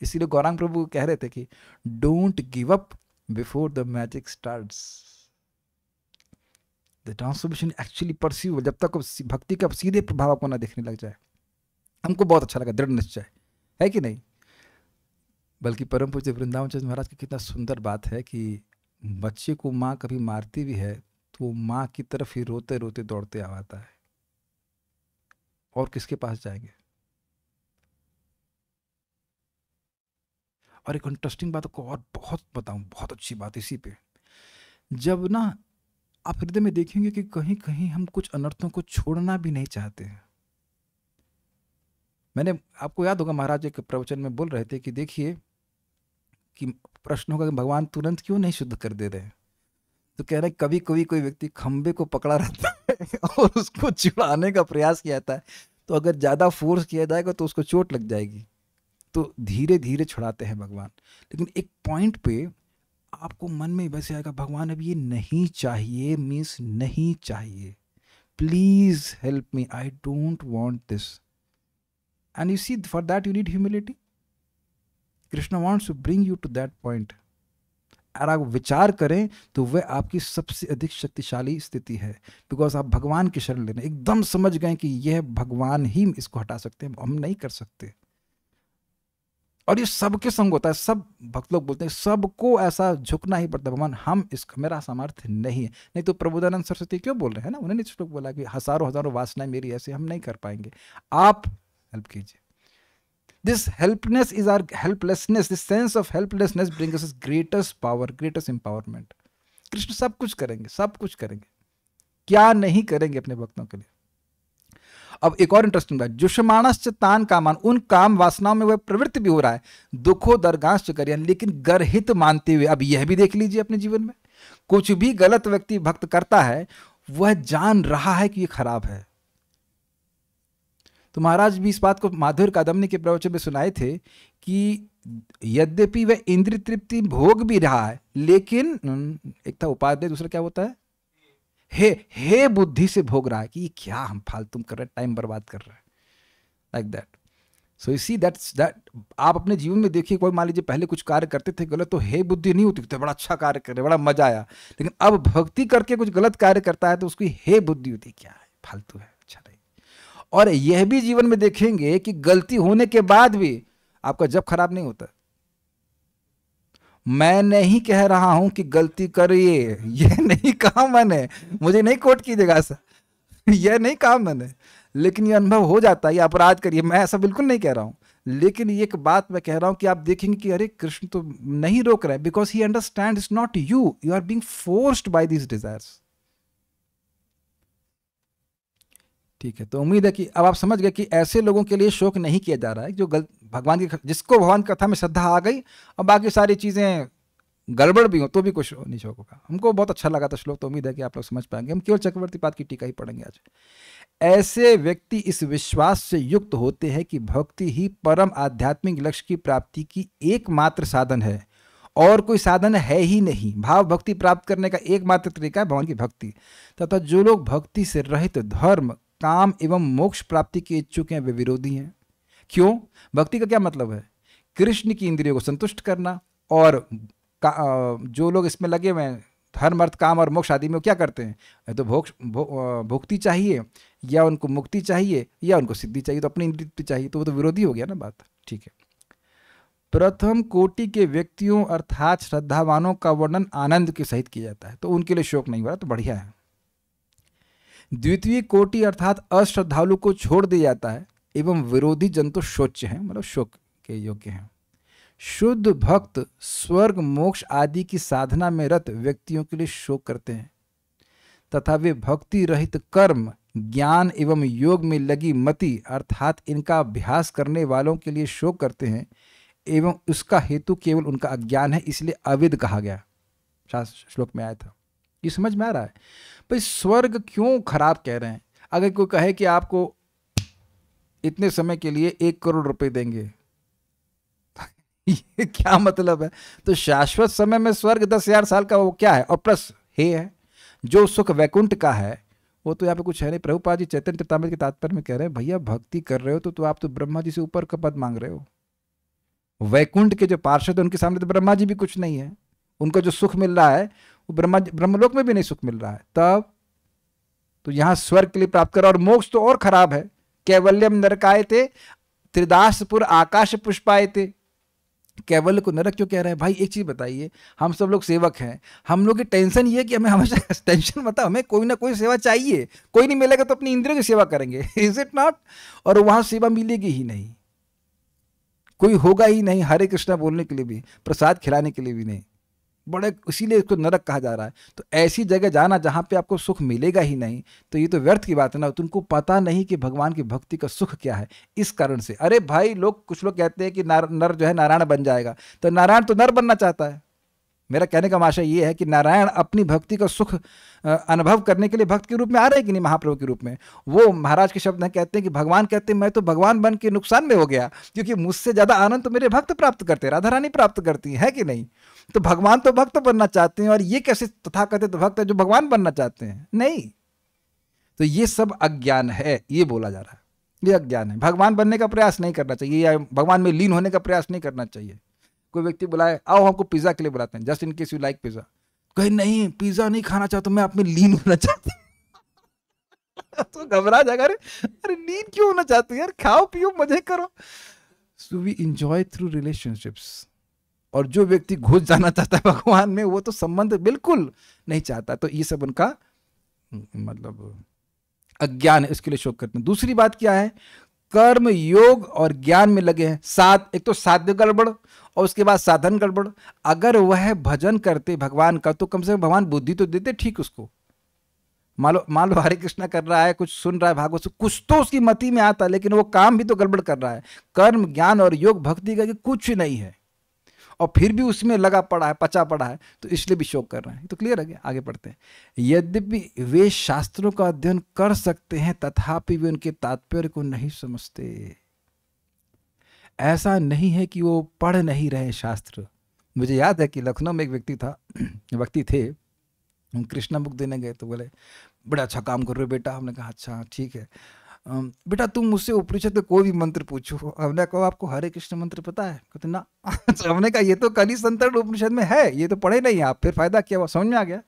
इसीलिए गौरांग प्रभु कह रहे थे कि don't give up before the magic starts. The transformation actually perceive, जब तक भक्ति का सीधे प्रभाव आपको ना देखने लग जाए। हमको बहुत अच्छा लगा दृढ़ निश्चय, है कि नहीं। बल्कि परम पूज्य वृंदावन चंद्र महाराज की कितना सुंदर बात है कि बच्चे को माँ कभी मारती भी है तो वो माँ की तरफ ही रोते रोते दौड़ते आता है, और किसके पास जाएंगे। और एक इंटरेस्टिंग बात को और बहुत बताऊं, बहुत अच्छी बात इसी पे, जब ना आप हृदय में देखेंगे कि कहीं कहीं हम कुछ अनर्थों को छोड़ना भी नहीं चाहते हैं। मैंने, आपको याद होगा महाराज एक प्रवचन में बोल रहे थे कि देखिए कि प्रश्न होगा कि भगवान तुरंत क्यों नहीं शुद्ध कर दे रहे हैं, तो कह रहे कभी कभी कोई व्यक्ति खंबे को पकड़ा रहता है और उसको छुड़ाने का प्रयास किया जाता है, तो अगर ज़्यादा फोर्स किया जाएगा तो उसको चोट लग जाएगी, तो धीरे धीरे छुड़ाते हैं भगवान। लेकिन एक पॉइंट पे आपको मन में वैसे आएगा भगवान अब ये नहीं चाहिए, मीन्स नहीं चाहिए, please help me, I don't want this. And you see for that you need humility. Krishna wants to bring you to that point. अगर आप विचार करें तो वह आपकी सबसे अधिक शक्तिशाली स्थिति है, बिकॉज आप भगवान की शरण ले रहे हैं, एकदम समझ गए कि यह भगवान ही इसको हटा सकते हैं, हम नहीं कर सकते। और ये सबके संग होता है, सब भक्त लोग बोलते हैं सबको ऐसा झुकना ही पड़ता है, भगवान हम इसका मेरा सामर्थ्य नहीं है। नहीं तो प्रबोधानंद सरस्वती क्यों बोल रहे हैं ना, उन्होंने श्लोक बोला कि हजारों हजारों वासनाएं मेरी ऐसे, हम नहीं कर पाएंगे, आप हेल्प कीजिए। This helplessness is our helplessness. This sense of helplessness brings us greatest power, greatest empowerment. Krishna सब कुछ करेंगे, सब कुछ करेंगे, क्या नहीं करेंगे अपने भक्तों के लिए। अब एक और इंटरेस्टिंग बात, जुषमाणश्च तान कामान, उन काम वासनाओं में वह प्रवृत्ति भी हो रहा है, दुखो दरगांश्च करियन, लेकिन गर्हित मानते हुए। अब यह भी देख लीजिए अपने जीवन में, कुछ भी गलत व्यक्ति भक्त करता है वह जान रहा है कि यह खराब है। तो महाराज भी इस बात को माधुर्य कादम्बनी के प्रवचन में सुनाए थे कि यद्यपि वह इंद्रिय तृप्ति भोग भी रहा है, लेकिन एक था उपादेय, दूसरा क्या होता है, हे बुद्धि से भोग रहा है कि ये क्या हम फालतू कर रहे हैं, टाइम बर्बाद कर रहे हैं, like that. So see that आप अपने जीवन में देखिए, कोई मान लीजिए पहले कुछ कार्य करते थे गलत, तो हे बुद्धि नहीं होती, तो बड़ा अच्छा कार्य कर रहे, बड़ा मजा आया। लेकिन अब भक्ति करके कुछ गलत कार्य करता है तो उसकी हे बुद्धि होती, क्या है, फालतू है, अच्छा नहीं। और यह भी जीवन में देखेंगे कि गलती होने के बाद भी आपका जब खराब नहीं होता। मैं नहीं कह रहा हूं कि गलती करिए, यह नहीं कहा मैंने, मुझे नहीं कोट कीजिएगा सर, यह नहीं कहा मैंने, लेकिन ये अनुभव हो जाता है, ये अपराध करिए, मैं ऐसा बिल्कुल नहीं कह रहा हूं। लेकिन एक बात मैं कह रहा हूं कि आप देखेंगे कि अरे कृष्ण तो नहीं रोक रहे, because he understand it's not you, you are being forced by these desires. ठीक है, तो उम्मीद है कि अब आप समझ गए कि ऐसे लोगों के लिए शोक नहीं किया जा रहा है जो भगवान की, जिसको भगवान कथा में श्रद्धा आ गई और बाकी सारी चीजें गड़बड़ भी हो तो भी कुछ नहीं शोक होगा। हमको बहुत अच्छा लगा था श्लोक, तो उम्मीद है कि आप लोग समझ पाएंगे। हम केवल चक्रवर्ती पाद की टीका ही पढ़ेंगे आज। ऐसे व्यक्ति इस विश्वास से युक्त होते हैं कि भक्ति ही परम आध्यात्मिक लक्ष्य की प्राप्ति की एकमात्र साधन है और कोई साधन है ही नहीं। भाव भक्ति प्राप्त करने का एकमात्र तरीका है भगवान की भक्ति। तथा जो लोग भक्ति से रहित धर्म, काम एवं मोक्ष प्राप्ति के इच्छुक हैं वे विरोधी हैं। क्यों? भक्ति का क्या मतलब है? कृष्ण की इंद्रियों को संतुष्ट करना। और जो लोग इसमें लगे हुए हैं धर्म, अर्थ, काम और मोक्ष आदि में, क्या करते हैं? तो भोक्ति चाहिए, या उनको मुक्ति चाहिए, या उनको सिद्धि चाहिए, तो अपनी इंद्रिय चाहिए, तो वो तो विरोधी हो गया ना बात। ठीक है। प्रथम कोटि के व्यक्तियों अर्थात श्रद्धावानों का वर्णन आनंद के सहित किया जाता है, तो उनके लिए शोक नहीं हो रहा, तो बढ़िया है। द्वितीय कोटि अर्थात अश्रद्धालु को छोड़ दिया जाता है एवं विरोधी जन तो शोच्य हैं, मतलब शोक के योग्य हैं। शुद्ध भक्त स्वर्ग, मोक्ष आदि की साधना में रत व्यक्तियों के लिए शोक करते हैं तथा वे भक्ति रहित कर्म, ज्ञान एवं योग में लगी मति अर्थात इनका अभ्यास करने वालों के लिए शोक करते हैं एवं उसका हेतु केवल उनका अज्ञान है, इसलिए अविद कहा गया। श्लोक में आया था। ये समझ में आ रहा है भाई स्वर्ग क्यों खराब कह रहे हैं? अगर कोई कहे कि आपको इतने समय के लिए 1 करोड़ रुपए देंगे, ये क्या मतलब है? तो शाश्वत समय में स्वर्ग 10,000 साल का वो क्या है? और प्लस हे है जो सुख वैकुंठ का है वो तो यहाँ पे कुछ है नहीं। प्रभुपाद जी चैतन्य चरितामृत के तात्पर्य में कह रहे हैं भैया भक्ति कर रहे हो तो आप तो ब्रह्मा जी से ऊपर का पद मांग रहे हो। वैकुंठ के जो पार्षद है उनके सामने तो ब्रह्मा जी भी कुछ नहीं है। उनको जो सुख मिल रहा है वो ब्रह्मलोक में भी नहीं सुख मिल रहा है। तब तो यहां स्वर्ग के लिए प्राप्त करा। और मोक्ष तो और खराब है। कैवल्यम नरकाय थे त्रिदासपुर आकाश पुष्पाए थे। कैवल्य को नरक क्यों कह रहे हैं? भाई एक चीज बताइए, हम सब लोग सेवक हैं, हम लोग की टेंशन ये है कि हमें हमेशा टेंशन मत, हमें कोई ना कोई सेवा चाहिए। कोई नहीं मिलेगा तो अपनी इंद्रियों की सेवा करेंगे, इज इट नॉट? और वहां सेवा मिलेगी ही नहीं, कोई होगा ही नहीं हरे कृष्णा बोलने के लिए भी, प्रसाद खिलाने के लिए भी नहीं। बड़े इसीलिए इसको नरक कहा जा रहा है। तो ऐसी जगह जाना जहां पे आपको सुख मिलेगा ही नहीं, तो ये तो व्यर्थ की बात है ना। तुमको पता नहीं कि भगवान की भक्ति का सुख क्या है। इस कारण से अरे भाई कुछ लोग कहते हैं कि नर जो है नारायण बन जाएगा। तो नारायण तो नर बनना चाहता है। मेरा कहने का आशय ये है कि नारायण अपनी भक्ति का सुख अनुभव करने के लिए भक्त के रूप में आ रहे हैं कि नहीं, महाप्रभु के रूप में। वो महाराज के शब्द हैं, कहते हैं कि भगवान कहते हैं मैं तो भगवान बन के नुकसान में हो गया, क्योंकि मुझसे ज्यादा आनंद तो मेरे भक्त प्राप्त करते हैं, राधा रानी प्राप्त करती है कि नहीं। तो भगवान तो भक्त बनना चाहते हैं, और ये कैसे तथाकथित भक्त है जो भगवान बनना चाहते हैं? नहीं। तो ये सब अज्ञान है, ये बोला जा रहा है, ये अज्ञान है। भगवान बनने का प्रयास नहीं करना चाहिए, या भगवान में लीन होने का प्रयास नहीं करना चाहिए। कोई व्यक्ति बुलाए, आओ हमको पिज्जा के लिए बुलाते हैं, just in case you like pizza, कहीं नहीं पिज्जा नहीं खाना चाहता, मैं आप में लीन होना चाहती हूं। तो घबरा जाएगा, अरे लीन क्यों होना चाहते हैं यार, खाओ पियो मजे करो। So we enjoy through relationships. और जो व्यक्ति घुस जाना चाहता है भगवान में, वो तो संबंध बिल्कुल नहीं चाहता। तो ये सब उनका मतलब अज्ञान है, इसके लिए शोक करते हैं। दूसरी बात क्या है? कर्म, योग और ज्ञान में लगे हैं। एक तो साध्य गड़बड़ और उसके बाद साधन गड़बड़। अगर वह भजन करते भगवान का तो कम से कम भगवान बुद्धि तो देते ठीक उसको। मान लो हरे कृष्णा कर रहा है, कुछ सुन रहा है भागवत से, कुछ तो उसकी मति में आता है, लेकिन वो काम भी तो गड़बड़ कर रहा है। कर्म, ज्ञान और योग भक्ति का कुछ नहीं है, और फिर भी उसमें लगा पड़ा है, पचा पड़ा है, तो इसलिए भी शोक कर रहे हैं। तो क्लियर है क्या? आगे पढ़ते हैं। यद्यपि वे शास्त्रों का अध्ययन कर सकते हैं तथापि वे उनके तात्पर्य को नहीं समझते। ऐसा नहीं है कि वो पढ़ नहीं रहे शास्त्र। मुझे याद है कि लखनऊ में एक व्यक्ति थे, हम कृष्णा बुक देने गए तो बोले बड़ा अच्छा काम कर रहे हो बेटा। हमने कहा अच्छा ठीक है। बेटा तुम मुझसे उपनिषद का कोई भी मंत्र पूछो। हमने कहा आपको हरे कृष्ण मंत्र पता है? कहते ना। तो हमने कहा ये तो कली संतरण उपनिषद में है, ये तो पढ़े नहीं आप, फिर फायदा क्या हुआ? समझ में आ गया?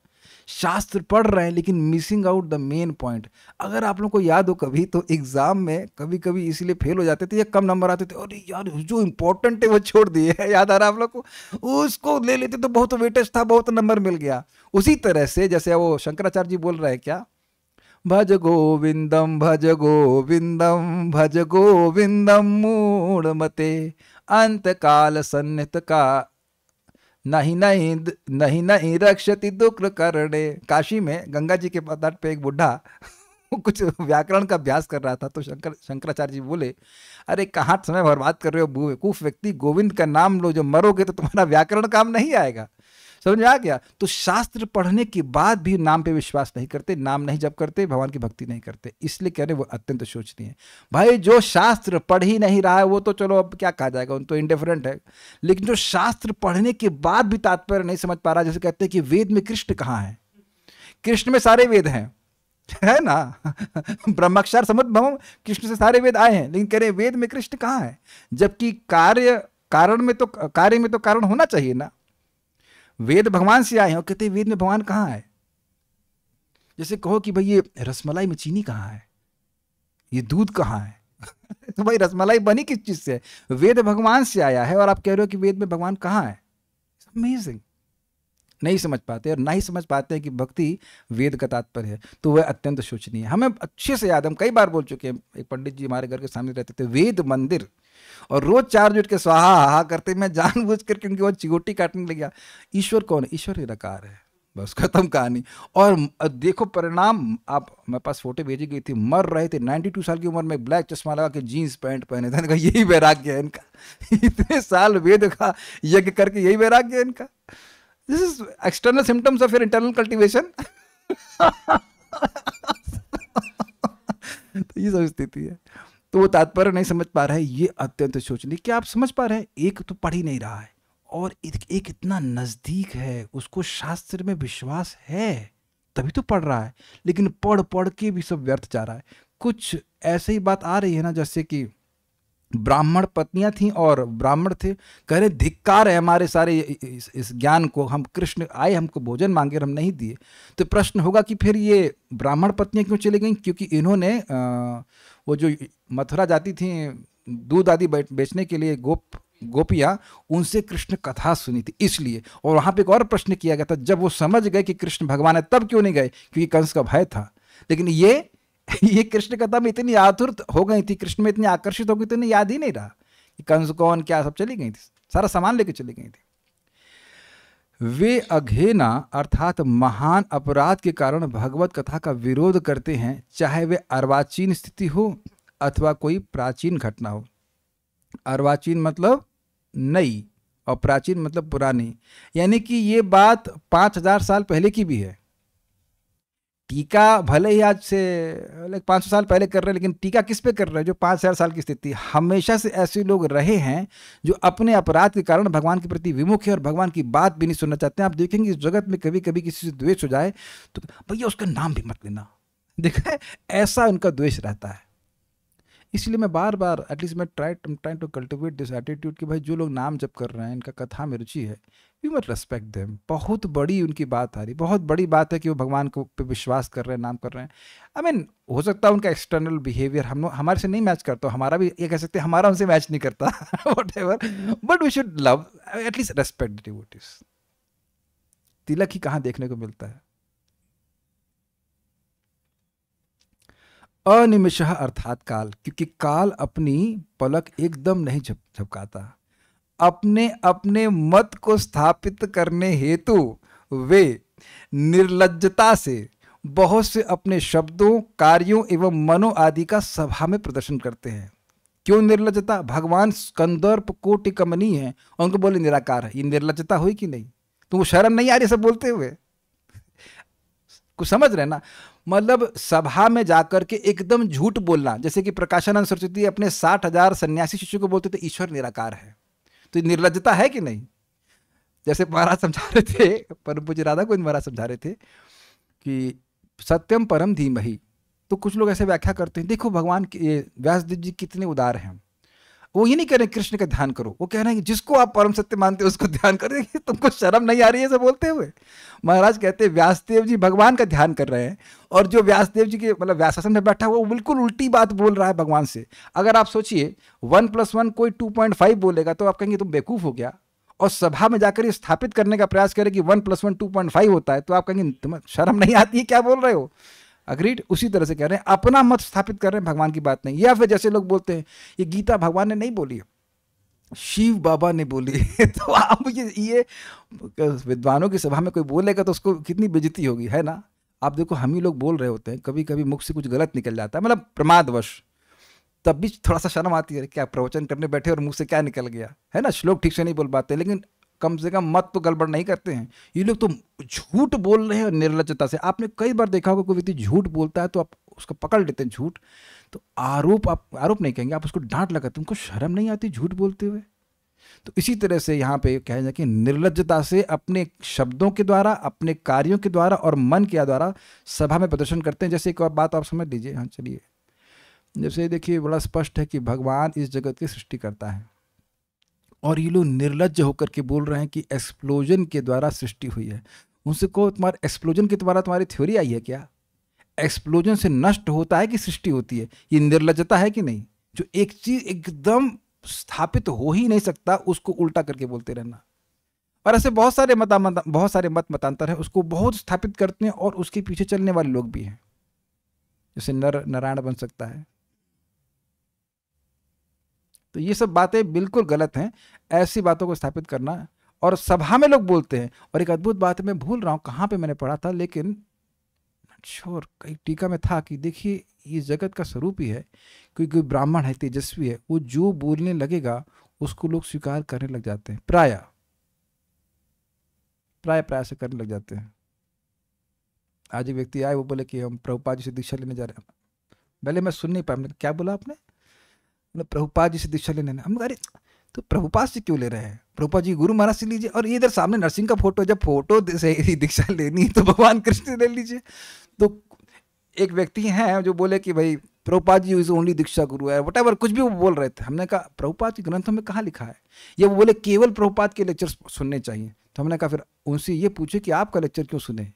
शास्त्र पढ़ रहे हैं लेकिन missing out the main point. अगर आप लोग को याद हो कभी, तो एग्जाम में कभी कभी इसलिए फेल हो जाते थे या कम नंबर आते थे, अरे यार जो इंपॉर्टेंट है वो छोड़ दिए है, याद आ रहा है आप लोग को? उसको ले लेते तो बहुत वेटेज था, बहुत नंबर मिल गया। उसी तरह से जैसे वो शंकराचार्य जी बोल रहे हैं क्या, भज गोविंदम भज गोविंदम भज गोविंदम मूढ़मते अंत काल सन्नित का नहीं नहीं नहीं नहीं रक्षति दुक्र करणे। काशी में गंगा जी के तट पे एक बुढ़ा कुछ व्याकरण का अभ्यास कर रहा था, तो शंकराचार्य जी बोले, अरे कहाँ समय बर्बाद कर रहे हो बेवकूफ व्यक्ति, गोविंद का नाम लो, जो मरोगे तो तुम्हारा व्याकरण काम नहीं आएगा। समझ में आ गया? तो शास्त्र पढ़ने के बाद भी नाम पे विश्वास नहीं करते, नाम नहीं जप करते, भगवान की भक्ति नहीं करते, इसलिए कह रहे वो अत्यंत शोचनीय है। भाई जो शास्त्र पढ़ ही नहीं रहा है वो तो चलो अब क्या कहा जाएगा, उन तो इंडिफरेंट है, लेकिन जो शास्त्र पढ़ने के बाद भी तात्पर्य नहीं समझ पा रहा, जैसे कहते हैं कि वेद में कृष्ण कहाँ है? कृष्ण में सारे वेद हैं, है ना? ब्रह्माक्षर समुद्भवम, कृष्ण से सारे वेद आए हैं, लेकिन कह रहे वेद में कृष्ण कहाँ है? जबकि कार्य में तो कारण होना चाहिए ना। वेद भगवान से आए हैं और कहते हैं वेद में भगवान कहाँ है? जैसे कहो कि भाई ये रसमलाई में चीनी कहाँ है, ये दूध कहाँ है? तो भाई रसमलाई बनी किस चीज से? वेद भगवान से आया है और आप कह रहे हो कि वेद में भगवान कहाँ है? अमेजिंग। नहीं समझ पाते, और ना ही समझ पाते हैं कि भक्ति वेद का तात्पर्य है, तो वह अत्यंत शोचनीय है। हमें अच्छे से याद, हम कई बार बोल चुके हैं, एक पंडित जी हमारे घर के सामने रहते थे, वेद मंदिर, और रोज 4 जुट के स्वाहा हा करते, मैं जानबूझ कर क्योंकि वो चिगोटी काटने लग गया। ईश्वर कौन है? ईश्वर निराकार है, बस खत्म कहानी। और देखो परिणाम, आप मेरे पास फोटो भेजी गई थी, मर रहे थे 92 साल की उम्र में, ब्लैक चश्मा लगा के जीन्स पैंट पहने थे। यही वैराग्य है इनका। इतने साल वेद का यज्ञ करके यही वैराग्य है इनका। This is external symptoms of your internal cultivation. तो ये सब स्थिति है। तो वो तात्पर्य नहीं समझ पा रहा है, ये अत्यंत शोचनीय। क्या आप समझ पा रहे हैं? एक तो पढ़ ही नहीं रहा है, और एक इतना नजदीक है, उसको शास्त्र में विश्वास है तभी तो पढ़ रहा है, लेकिन पढ़ पढ़ के भी सब व्यर्थ जा रहा है। कुछ ऐसे ही बात आ रही है ना, जैसे कि ब्राह्मण पत्नियां थीं और ब्राह्मण थे, कह रहे धिक्कार है हमारे सारे इस ज्ञान को, हम कृष्ण आए हमको भोजन मांगे और हम नहीं दिए। तो प्रश्न होगा कि फिर ये ब्राह्मण पत्नियां क्यों चली गईं? क्योंकि इन्होंने वो जो मथुरा जाती थी दूध आदि बेचने के लिए, गोपियाँ, उनसे कृष्ण कथा सुनी थी इसलिए। और वहाँ पे एक और प्रश्न किया गया था, जब वो समझ गए कि कृष्ण भगवान है तब क्यों नहीं गए? क्योंकि कंस का भय था। लेकिन ये कृष्ण कथा में इतनी आतुर हो गई थी, कृष्ण में इतनी आकर्षित हो गई थी, इन्हें याद ही नहीं रहा कि कंस कौन क्या, सब चली गई थी, सारा सामान लेके चली गई थी। वे अघेना अर्थात महान अपराध के कारण भगवत कथा का विरोध करते हैं, चाहे वे अर्वाचीन स्थिति हो अथवा कोई प्राचीन घटना हो। अर्वाचीन मतलब नई और प्राचीन मतलब पुरानी, यानी कि ये बात 5000 साल पहले की भी है। टीका भले ही आज से 500 साल पहले कर रहे हैं, लेकिन टीका किस पे कर रहे हैं? जो 5000 साल की स्थिति। हमेशा से ऐसे लोग रहे हैं जो अपने अपराध के कारण भगवान के प्रति विमुख है और भगवान की बात भी नहीं सुनना चाहते हैं। आप देखेंगे इस जगत में कभी कभी किसी से द्वेष हो जाए तो भैया उसका नाम भी मत लेना, देखा है, ऐसा उनका द्वेष रहता है। इसलिए मैं बार बार एटलीस्ट मैं try to cultivate this attitude कि भाई जो लोग नाम जप कर रहे हैं, इनका कथा में रुचि है, वी मस्ट रेस्पेक्ट देम। बहुत बड़ी उनकी बात आ रही, बहुत बड़ी बात है कि वो भगवान को पे विश्वास कर रहे हैं, नाम कर रहे हैं। आई मीन हो सकता है उनका एक्सटर्नल बिहेवियर हमारे से नहीं मैच करता, हमारा भी ये कह सकते हैं हमारा उनसे मैच नहीं करता, whatever, but we should love at least respect the devotees. तिलक ही कहाँ देखने को मिलता है। अनिमिषः अर्थात काल, क्योंकि काल अपनी पलक एकदम नहीं झपकाता। अपने अपने मत को स्थापित करने हेतु वे निर्लज्जता से बहुत से अपने शब्दों, कार्यों एवं मनो आदि का सभा में प्रदर्शन करते हैं। क्यों निर्लज्जता? भगवान स्कंदर्प कोटि कमनीय है, उनको बोले निराकार है, ये निर्लज्जता हुई कि नहीं? तुमको शर्म नहीं आ रही सब बोलते हुए? कुछ समझ रहे ना? मतलब सभा में जाकर के एकदम झूठ बोलना, जैसे कि प्रकाशानंद सरस्वती अपने 60,000 सन्यासी शिष्यों को बोलते थे ईश्वर निराकार है, तो ये निर्लज्जता है कि नहीं? जैसे महाराज समझा रहे थे, परम पूज्य राधा गोविंद महाराज समझा रहे थे कि सत्यम परम धीमहि, तो कुछ लोग ऐसे व्याख्या करते हैं, देखो भगवान व्यास देव जी कितने उदार हैं। वो ये नहीं कह रहे कृष्ण का ध्यान करो, वो कह रहे हैं कि जिसको आप परम सत्य मानते हो उसको ध्यान करो। तुमको शर्म नहीं आ रही है ऐसा बोलते हुए? महाराज कहते हैं व्यासदेव जी भगवान का ध्यान कर रहे हैं, और जो व्यासदेव जी के मतलब व्यासासन में बैठा हुआ वो बिल्कुल उल्टी बात बोल रहा है भगवान से। अगर आप सोचिए 1+1 कोई 2.5 बोलेगा तो आप कहेंगे तुम बेवकूफ हो गया, और सभा में जाकर ये स्थापित करने का प्रयास करें कि 1+1 2.5 होता है, तो आप कहेंगे तुम्हें शर्म नहीं आती है, क्या बोल रहे हो? अग्रीड। उसी तरह से कह रहे हैं, अपना मत स्थापित कर रहे हैं, भगवान की बात नहीं। या फिर जैसे लोग बोलते हैं ये गीता भगवान ने नहीं बोली, शिव बाबा ने बोली। तो आप ये विद्वानों की सभा में कोई बोलेगा तो उसको कितनी बेइज्जती होगी, है ना? आप देखो हम ही लोग बोल रहे होते हैं, कभी कभी मुख से कुछ गलत निकल जाता है, मतलब प्रमादवश, तब भी थोड़ा सा शर्म आती है, क्या प्रवचन करने बैठे और मुंह से क्या निकल गया, है ना? श्लोक ठीक से नहीं बोल पाते, लेकिन कम से कम मत तो गड़बड़ नहीं करते हैं। ये लोग तो झूठ बोल रहे हैं निर्लज्जता से। आपने कई बार देखा होगा कोई व्यक्ति झूठ बोलता है तो आप उसको पकड़ लेते हैं झूठ, तो आप आरोप नहीं कहेंगे, आप उसको डांट लगाते, तुमको शर्म नहीं आती झूठ बोलते हुए? तो इसी तरह से यहाँ पे कहा जाए कि निर्लज्जता से अपने शब्दों के द्वारा, अपने कार्यों के द्वारा और मन के द्वारा सभा में प्रदर्शन करते हैं। जैसे एक और बात आप समझ लीजिए, हाँ चलिए, जैसे देखिए बड़ा स्पष्ट है कि भगवान इस जगत की सृष्टि करता है, और ये लोग निर्लज्ज होकर के बोल रहे हैं कि एक्सप्लोजन के द्वारा सृष्टि हुई है। उनसे कहो तुम्हारे एक्सप्लोजन के द्वारा तुम्हारी थ्योरी आई है क्या? एक्सप्लोजन से नष्ट होता है कि सृष्टि होती है? ये निर्लज्जता है कि नहीं? जो एक चीज एकदम स्थापित हो ही नहीं सकता उसको उल्टा करके बोलते रहना। और ऐसे बहुत सारे मत मतांतर हैं, उसको बहुत स्थापित करते हैं और उसके पीछे चलने वाले लोग भी हैं। जैसे नर नारायण बन सकता है, तो ये सब बातें बिल्कुल गलत हैं, ऐसी बातों को स्थापित करना। और सभा में लोग बोलते हैं। और एक अद्भुत बात है, मैं भूल रहा हूँ कहाँ पे मैंने पढ़ा था, लेकिन श्योर कई टीका में था कि देखिए ये जगत का स्वरूप ही है, क्योंकि ब्राह्मण है, तेजस्वी है, वो जो बोलने लगेगा उसको लोग स्वीकार करने लग जाते हैं, प्राय से करने लग जाते हैं। आज एक व्यक्ति आए, वो बोले कि हम प्रभुपाद जी से दीक्षा लेने जा रहे हैं। पहले मैं सुन नहीं पाया, मैंने क्या बोला आपने? प्रभुपाद जी से दीक्षा लेने। हम अरे तो प्रभुपाद से क्यों ले रहे हैं? प्रभुपाद जी गुरु महाराज से लीजिए। और ये इधर सामने नरसिंह का फोटो, जब फोटो से दीक्षा लेनी तो भगवान कृष्ण ले लीजिए। तो एक व्यक्ति हैं जो बोले कि भाई प्रभुपाद जी इज ओनली दीक्षा गुरु है, वट कुछ भी वो बोल रहे थे। हमने कहा प्रभुपाद के ग्रंथों में कहाँ लिखा है? ये वो बोले केवल प्रभुपाद के लेक्चर सुनने चाहिए। तो हमने कहा फिर उनसे ये पूछे कि आपका लेक्चर क्यों सुने?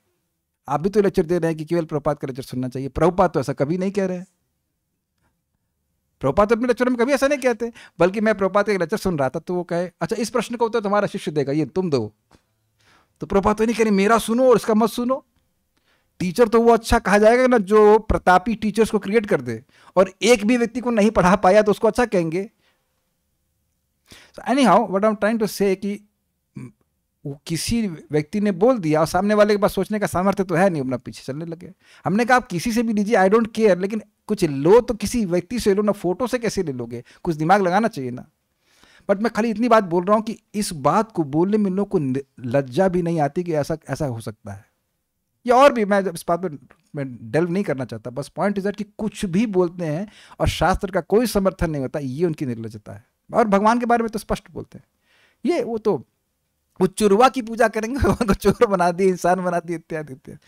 आप भी तो लेक्चर दे रहे हैं कि केवल प्रभुपाद का लेक्चर सुनना चाहिए। प्रभुपाद तो ऐसा कभी नहीं कह रहे हैं। प्रभुपाद अपने लेक्चर में कभी ऐसा नहीं कहते, बल्कि मैं प्रभुपाद का लेक्चर सुन रहा था तो वो कहे अच्छा इस प्रश्न का उत्तर तुम्हारा शिष्य देगा, ये तुम दो। तो प्रभुपाद तो नहीं कह रहे मेरा सुनो और इसका मत सुनो। टीचर तो वो अच्छा कहा जाएगा ना जो प्रतापी टीचर्स को क्रिएट कर दे, और एक भी व्यक्ति को नहीं पढ़ा पाया तो उसको अच्छा कहेंगे। Anyhow what I am trying to say कि किसी व्यक्ति ने बोल दिया और सामने वाले के पास सोचने का सामर्थ्य तो है नहीं, अपना पीछे चलने लगे। हमने कहा आप किसी से भी लीजिए, आई डोंट केयर, लेकिन कुछ लो तो किसी व्यक्ति से लो ना, फोटो से कैसे ले लोगे? कुछ दिमाग लगाना चाहिए ना। बट मैं खाली इतनी बात बोल रहा हूँ कि इस बात को बोलने में लोग को लज्जा भी नहीं आती कि ऐसा हो सकता है। या और भी, मैं इस बात पर मैं डेल्व नहीं करना चाहता, बस पॉइंट इज दैट कि कुछ भी बोलते हैं और शास्त्र का कोई समर्थन नहीं होता, ये उनकी निर्लज्जता है। और भगवान के बारे में तो स्पष्ट बोलते हैं, ये वो चुरवा की पूजा करेंगे, भगवान को चोर बना दिए, इंसान बना दिए, इत्यादि इत्यादि।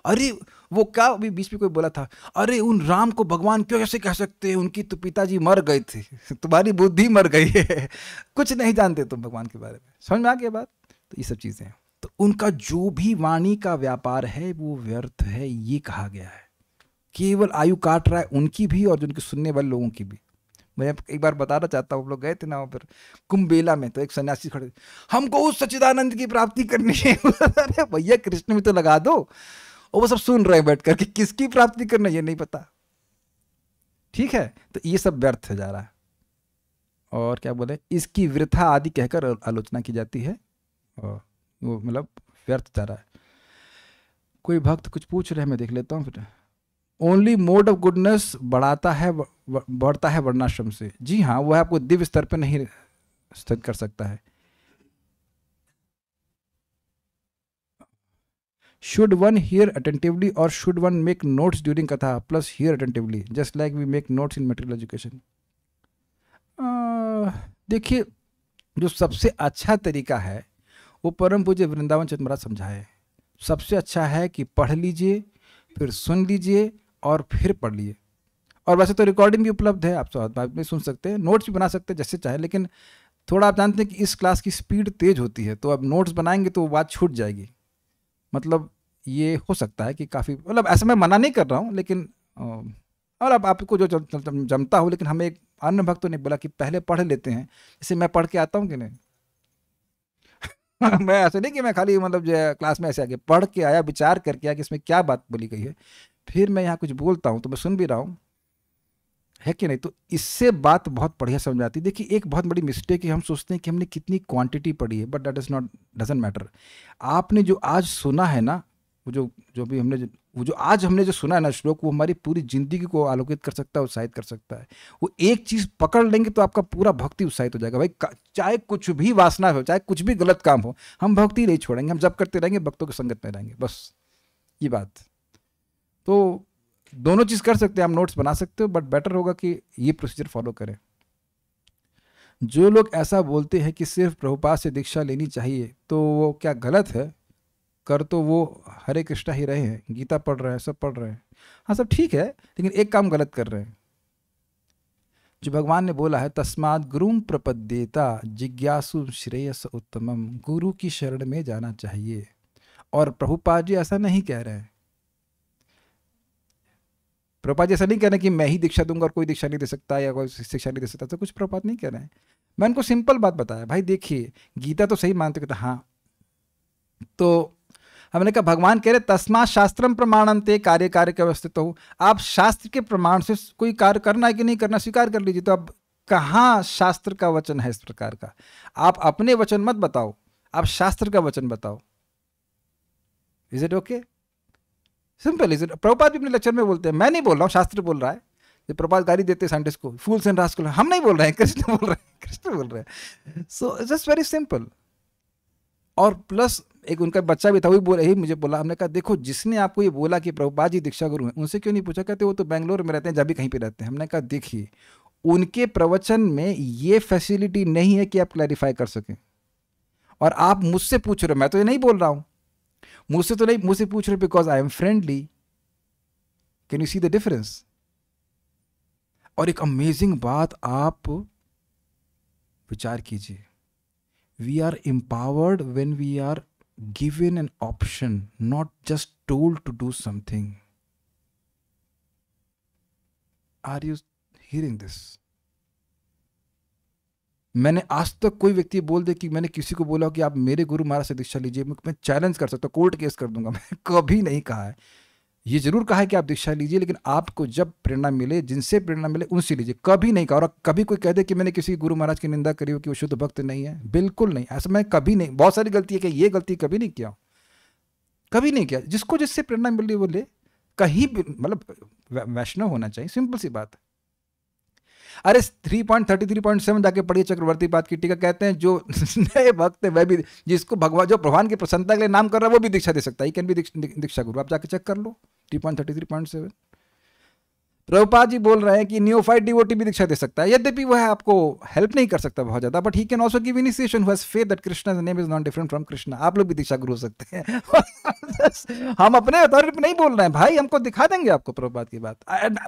अरे वो क्या अभी बीच में कोई बोला था, अरे उन राम को भगवान क्यों कैसे कह सकते हैं, उनकी तो पिताजी मर गए थे, तुम्हारी बुद्धि मर गई है। कुछ नहीं जानते तुम भगवान के बारे में। समझ में आ गया बात? तो ये सब चीजें, तो उनका जो भी वाणी का व्यापार है वो व्यर्थ है, ये कहा गया है। केवल आयु काट रहा है उनकी भी और जिनके सुनने वाले लोगों की भी। मैं एक बार बताना चाहता हूँ, हम लोग गए थे ना वहाँ पर कुंभमेला में, तो एक सन्यासी खड़े, हमको उस सच्चिदानंद की प्राप्ति करनी है। अरे भैया कृष्ण में तो लगा दो। और वो सब सुन रहे हैं बैठ करके, किसकी प्राप्ति करना ये नहीं पता। ठीक है, तो ये सब व्यर्थ हो जा रहा है। और क्या बोले, इसकी वृथा आदि कहकर आलोचना की जाती है, और वो मतलब व्यर्थ जा रहा है। कोई भक्त कुछ पूछ रहे हैं, मैं देख लेता हूँ फिर। ओनली मोड ऑफ गुडनेस बढ़ता है वर्णाश्रम से। जी हाँ, वो आपको दिव्य स्तर पर नहीं स्थित कर सकता है। शुड वन हियर अटेंटिवली और should one make notes during katha plus hear attentively just like we make notes in material education? देखिए, जो सबसे अच्छा तरीका है वो परम पूज्य वृंदावन चंद्र महाराज समझाए। सबसे अच्छा है कि पढ़ लीजिए, फिर सुन लीजिए और फिर पढ़ लिए। और वैसे तो रिकॉर्डिंग भी उपलब्ध है, आप बाद में सुन सकते हैं, नोट्स भी बना सकते हैं जैसे चाहे, लेकिन थोड़ा आप जानते हैं कि इस क्लास की स्पीड तेज होती है, तो अब नोट्स बनाएंगे तो बात छूट जाएगी। मतलब ये हो सकता है कि काफ़ी, मतलब ऐसा मैं मना नहीं कर रहा हूँ, लेकिन और अब आपको जो जमता हो, लेकिन हमें एक अन्य भक्तों ने बोला कि पहले पढ़ लेते हैं, जैसे मैं पढ़ के आता हूँ कि नहीं मैं ऐसे नहीं कि मैं खाली मतलब जो है क्लास में ऐसे आके पढ़ के आया, विचार करके आया कि इसमें क्या बात बोली गई है, फिर मैं यहाँ कुछ बोलता हूँ तो मैं सुन भी रहा हूँ, है कि नहीं। तो इससे बात बहुत बढ़िया समझ आती है। देखिए एक बहुत बड़ी मिस्टेक है, हम सोचते हैं कि हमने कितनी क्वांटिटी पढ़ी है, but that is not, doesn't matter. आपने जो आज सुना है ना, वो जो भी हमने वो जो आज हमने जो सुना है ना श्लोक, वो हमारी पूरी जिंदगी को आलोकित कर सकता है, उत्साहित कर सकता है। वो एक चीज़ पकड़ लेंगे तो आपका पूरा भक्ति उत्साहित हो जाएगा। भाई चाहे कुछ भी वासना हो, चाहे कुछ भी गलत काम हो, हम भक्ति नहीं छोड़ेंगे, हम जब करते रहेंगे, भक्तों की संगत में रहेंगे, बस ये बात। तो दोनों चीज़ कर सकते हैं, आप नोट्स बना सकते हो, बट बेटर होगा कि ये प्रोसीजर फॉलो करें। जो लोग ऐसा बोलते हैं कि सिर्फ प्रभुपाद से दीक्षा लेनी चाहिए, तो वो क्या गलत है? कर तो वो हरे कृष्णा ही रहे हैं, गीता पढ़ रहे हैं, सब पढ़ रहे हैं, हाँ सब ठीक है, लेकिन एक काम गलत कर रहे हैं। जो भगवान ने बोला है, तस्मात् गुरुम प्रपद्येता जिज्ञासु श्रेयस उत्तमम, गुरु की शरण में जाना चाहिए। और प्रभुपाद जी ऐसा नहीं कह रहे हैं, प्रभुपाद जी ऐसा नहीं कह रहे कि मैं ही दीक्षा दूंगा और कोई दीक्षा नहीं दे सकता या कोई शिक्षा नहीं दे सकता, तो कुछ प्रभुपाद नहीं कह रहे हैं। मैं उनको सिंपल बात बताया, भाई देखिए गीता तो सही मानते, कहते हाँ, तो हमने कहा भगवान कह रहे तस्मात् शास्त्रम प्रमाणन्ते कार्य कार्य के अवस्थित हो, आप शास्त्र के प्रमाण से कोई कार्य करना है कि नहीं करना स्वीकार कर लीजिए। तो अब कहाँ शास्त्र का वचन है इस प्रकार का? आप अपने वचन मत बताओ, आप शास्त्र का वचन बताओ। Is it okay? Simple is it? Prabhupada भी अपने लेक्चर में बोलते हैं, मैं नहीं बोल रहा हूँ, शास्त्र बोल रहा है। जब प्रभुपाद गाली देते हैं साइंटिस्ट को, फूल्स एंड रास्कल, हम नहीं बोल रहे हैं, कृष्ण बोल रहे हैं, कृष्ण बोल रहे हैं। So just very simple. और प्लस एक उनका बच्चा भी था, वही बोला, यही मुझे बोला, हमने कहा देखो जिसने आपको ये बोला कि प्रभुपाद जी दीक्षा गुरु हैं, उनसे क्यों नहीं पूछा? कहते वो तो बेंगलोर में रहते हैं, जब भी कहीं पे रहते हैं। हमने कहा देखिए उनके प्रवचन में ये फैसिलिटी नहीं है कि आप क्लैरिफाई कर सकें, और आप मुझसे पूछ रहे हो, मैं तो ये नहीं बोल रहा हूं, मुझसे तो नहीं, मुझसे पूछ रहे because I am friendly. Can you see the difference? और एक अमेजिंग बात आप विचार कीजिए, we are empowered when we are given an option, not just told to do something. Are you hearing this? मैंने आज तक कोई व्यक्ति बोल दे कि मैंने किसी को बोला कि आप मेरे गुरु महाराज से दीक्षा लीजिए, मैं चैलेंज कर सकता हूँ, कोर्ट केस कर दूंगा, मैं कभी नहीं कहा है। ये जरूर कहा है कि आप दीक्षा लीजिए, लेकिन आपको जब प्रेरणा मिले, जिनसे प्रेरणा मिले उनसे लीजिए, कभी नहीं कहा। और कभी कोई कह दे कि मैंने किसी गुरु महाराज की निंदा करी हो कि वो शुद्ध भक्त नहीं है, बिल्कुल नहीं, ऐसा मैं कभी नहीं। बहुत सारी गलती है कि ये गलती कभी नहीं किया, कभी नहीं किया। जिसको जिससे प्रेरणा मिल रही वो ले, कहीं भी, मतलब वैष्णव होना चाहिए, सिंपल सी बात है। अरे 3.33.7 जाके पढ़िए चक्रवर्ती पाद की टीका, कहते हैं जो नए भक्त है वह भी, जिसको भगवान, जो भगवान की प्रसन्नता के लिए नाम कर रहा है वो भी दीक्षा दे सकता है, कैन भी दीक्षा गुरु। आप जाके चेक कर लो 3.33.7। प्रभुपाद जी बोल रहे हैं कि नियोफाइट डिवोटी भी दीक्षा दे सकता है, यद्यपि वह आपको हेल्प नहीं कर सकता बहुत ज्यादा, but he can also give initiation who has faith that Krishna's name is not different from Krishna. आप लोग भी दीक्षा गुरु हो सकते हैं। हम अपने अथॉरिटी पे नहीं बोल रहे हैं भाई, हमको दिखा देंगे आपको प्रभुपाद की बात।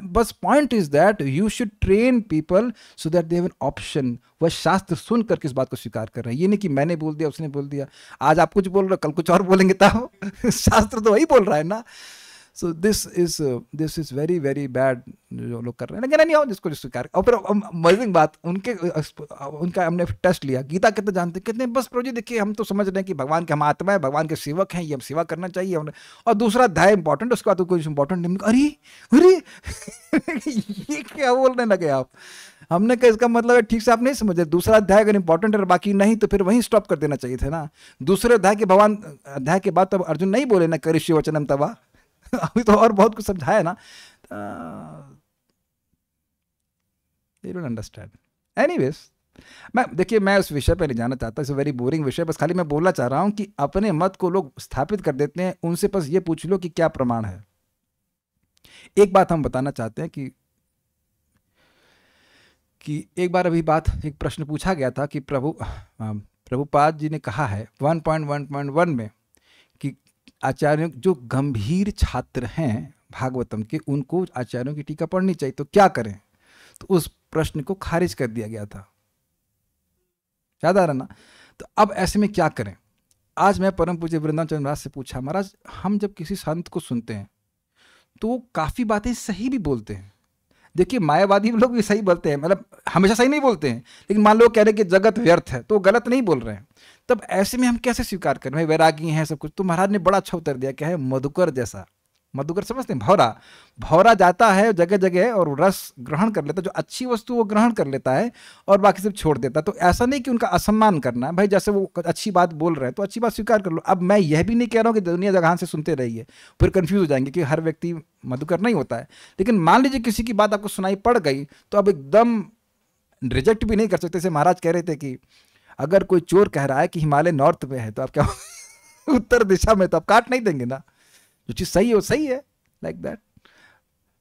बस point is that you should train people so that they have an option. वह शास्त्र सुनकर किस बात को स्वीकार कर रहे हैं, ये नहीं कि मैंने बोल दिया उसने बोल दिया, आज आप कुछ बोल रहे हो कल कुछ और बोलेंगे, तब शास्त्र तो वही बोल रहा है ना। So this is very very bad जो लोग कर रहे हैं, लेकिन नहीं आओ जिसको जिसको कर। और फिर मजेदार बात, उनका हमने टेस्ट लिया, गीता कितने जानते, कितने, बस प्रभु जी देखिए हम तो समझ रहे हैं कि भगवान के हम आत्मा है, भगवान के सेवक हैं, ये हम सेवा करना चाहिए हमने, और दूसरा अध्याय इंपॉर्टेंट, उसके बाद तो कोई इंपॉर्टेंट नहीं। अरे अरे ये क्या बोलने लगे आप? हमने कहा इसका मतलब है ठीक से आप नहीं समझे, दूसरा अध्याय अगर इंपॉर्टेंट है बाकी नहीं तो फिर वहीं स्टॉप कर देना चाहिए था ना। दूसरे अध्याय के भगवान अध्याय के बाद तो अर्जुन नहीं बोले ना करिष्ये वचनम तवा, अभी तो और बहुत कुछ समझाया ना। They don't understand. Anyways, देखिए मैं उस विषय पे नहीं जाना चाहता, इट्स वेरी बोरिंग विषय। बस खाली मैं बोलना चाह रहा हूं कि अपने मत को लोग स्थापित कर देते हैं, उनसे बस ये पूछ लो कि क्या प्रमाण है। एक बात हम बताना चाहते हैं कि एक बार अभी बात, एक प्रश्न पूछा गया था कि प्रभुपाद जी ने कहा है 1.1.1 में कि आचार्य जो गंभीर छात्र हैं भागवतम के, उनको आचार्यों की टीका पढ़नी चाहिए, तो क्या करें? तो उस प्रश्न को खारिज कर दिया गया था, याद आ रहा ना? तो अब ऐसे में क्या करें? आज मैं परम पूज्य वृंदावन चंद्र महाराज से पूछा, महाराज हम जब किसी संत को सुनते हैं तो वो काफ़ी बातें सही भी बोलते हैं। देखिए मायावादी लोग भी सही बोलते हैं, मतलब हमेशा सही नहीं बोलते हैं, लेकिन मान लो कह रहे हैं कि जगत व्यर्थ है, तो वो गलत नहीं बोल रहे हैं। तब ऐसे में हम कैसे स्वीकार करें? भाई वैरागी हैं सब कुछ। तो महाराज ने बड़ा अच्छा उत्तर दिया, क्या है? मधुकर जैसा। मधुकर समझते हैं? भौरा। भौरा जाता है जगह जगह और रस ग्रहण कर लेता है, जो अच्छी वस्तु वो ग्रहण कर लेता है और बाकी सब छोड़ देता है। तो ऐसा नहीं कि उनका असम्मान करना है, भाई जैसे वो अच्छी बात बोल रहे हैं तो अच्छी बात स्वीकार कर लो। अब मैं यह भी नहीं कह रहा हूँ कि दुनिया जगह से सुनते रहिए, फिर कंफ्यूज हो जाएंगे कि हर व्यक्ति मधुकर नहीं होता है। लेकिन मान लीजिए किसी की बात आपको सुनाई पड़ गई तो अब एकदम रिजेक्ट भी नहीं कर सकते। जैसे महाराज कह रहे थे कि अगर कोई चोर कह रहा है कि हिमालय नॉर्थ में है, तो आप क्या उत्तर दिशा में, तो आप काट नहीं देंगे ना। जो चीज़ सही है वो सही है, लाइक दैट।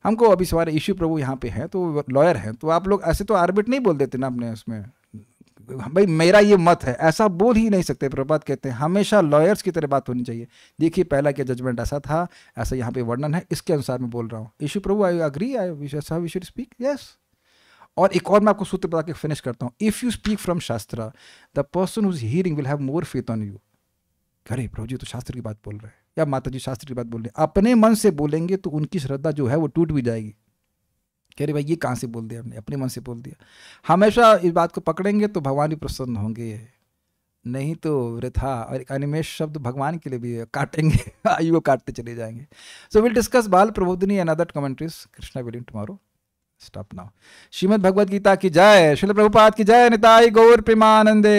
हमको अभी सवाल इश्यू प्रभु यहाँ पे है, तो लॉयर हैं, तो आप लोग ऐसे तो आर्बिट नहीं बोल देते ना अपने उसमें, भाई मेरा ये मत है, ऐसा बोल ही नहीं सकते। प्रभुपाद कहते हैं हमेशा लॉयर्स की तरह बात होनी चाहिए। देखिए पहला क्या जजमेंट ऐसा था, ऐसा यहाँ पे वर्णन है, इसके अनुसार मैं बोल रहा हूँ। Issue Prabhu I agree, I we should speak, yes. और एक और मैं आपको सूत्र बता के फिनिश करता हूँ। इफ यू स्पीक फ्रॉम शास्त्र, the person who is hearing will have more faith on you. अरे प्रभु जी तो शास्त्र की बात बोल रहे हैं, या माता जी शास्त्र की बात बोल रहे हैं। अपने मन से बोलेंगे तो उनकी श्रद्धा जो है वो टूट भी जाएगी। कह रहे भाई ये कहाँ से बोल दिया हमने, अपने मन से बोल दिया। हमेशा इस बात को पकड़ेंगे तो भगवान भी प्रसन्न होंगे, नहीं तो वृथा। और एक अनिमेष शब्द भगवान के लिए भी काटेंगे, आयु को काटते चले जाएंगे। सो will discuss Bal Prabodhini and other commentaries. Krishna willing tomorrow. Stop now. Shrimad Bhagavad Gita की जय। श्रील प्रभुपाद की जय। निताई गौर प्रेमानंदे।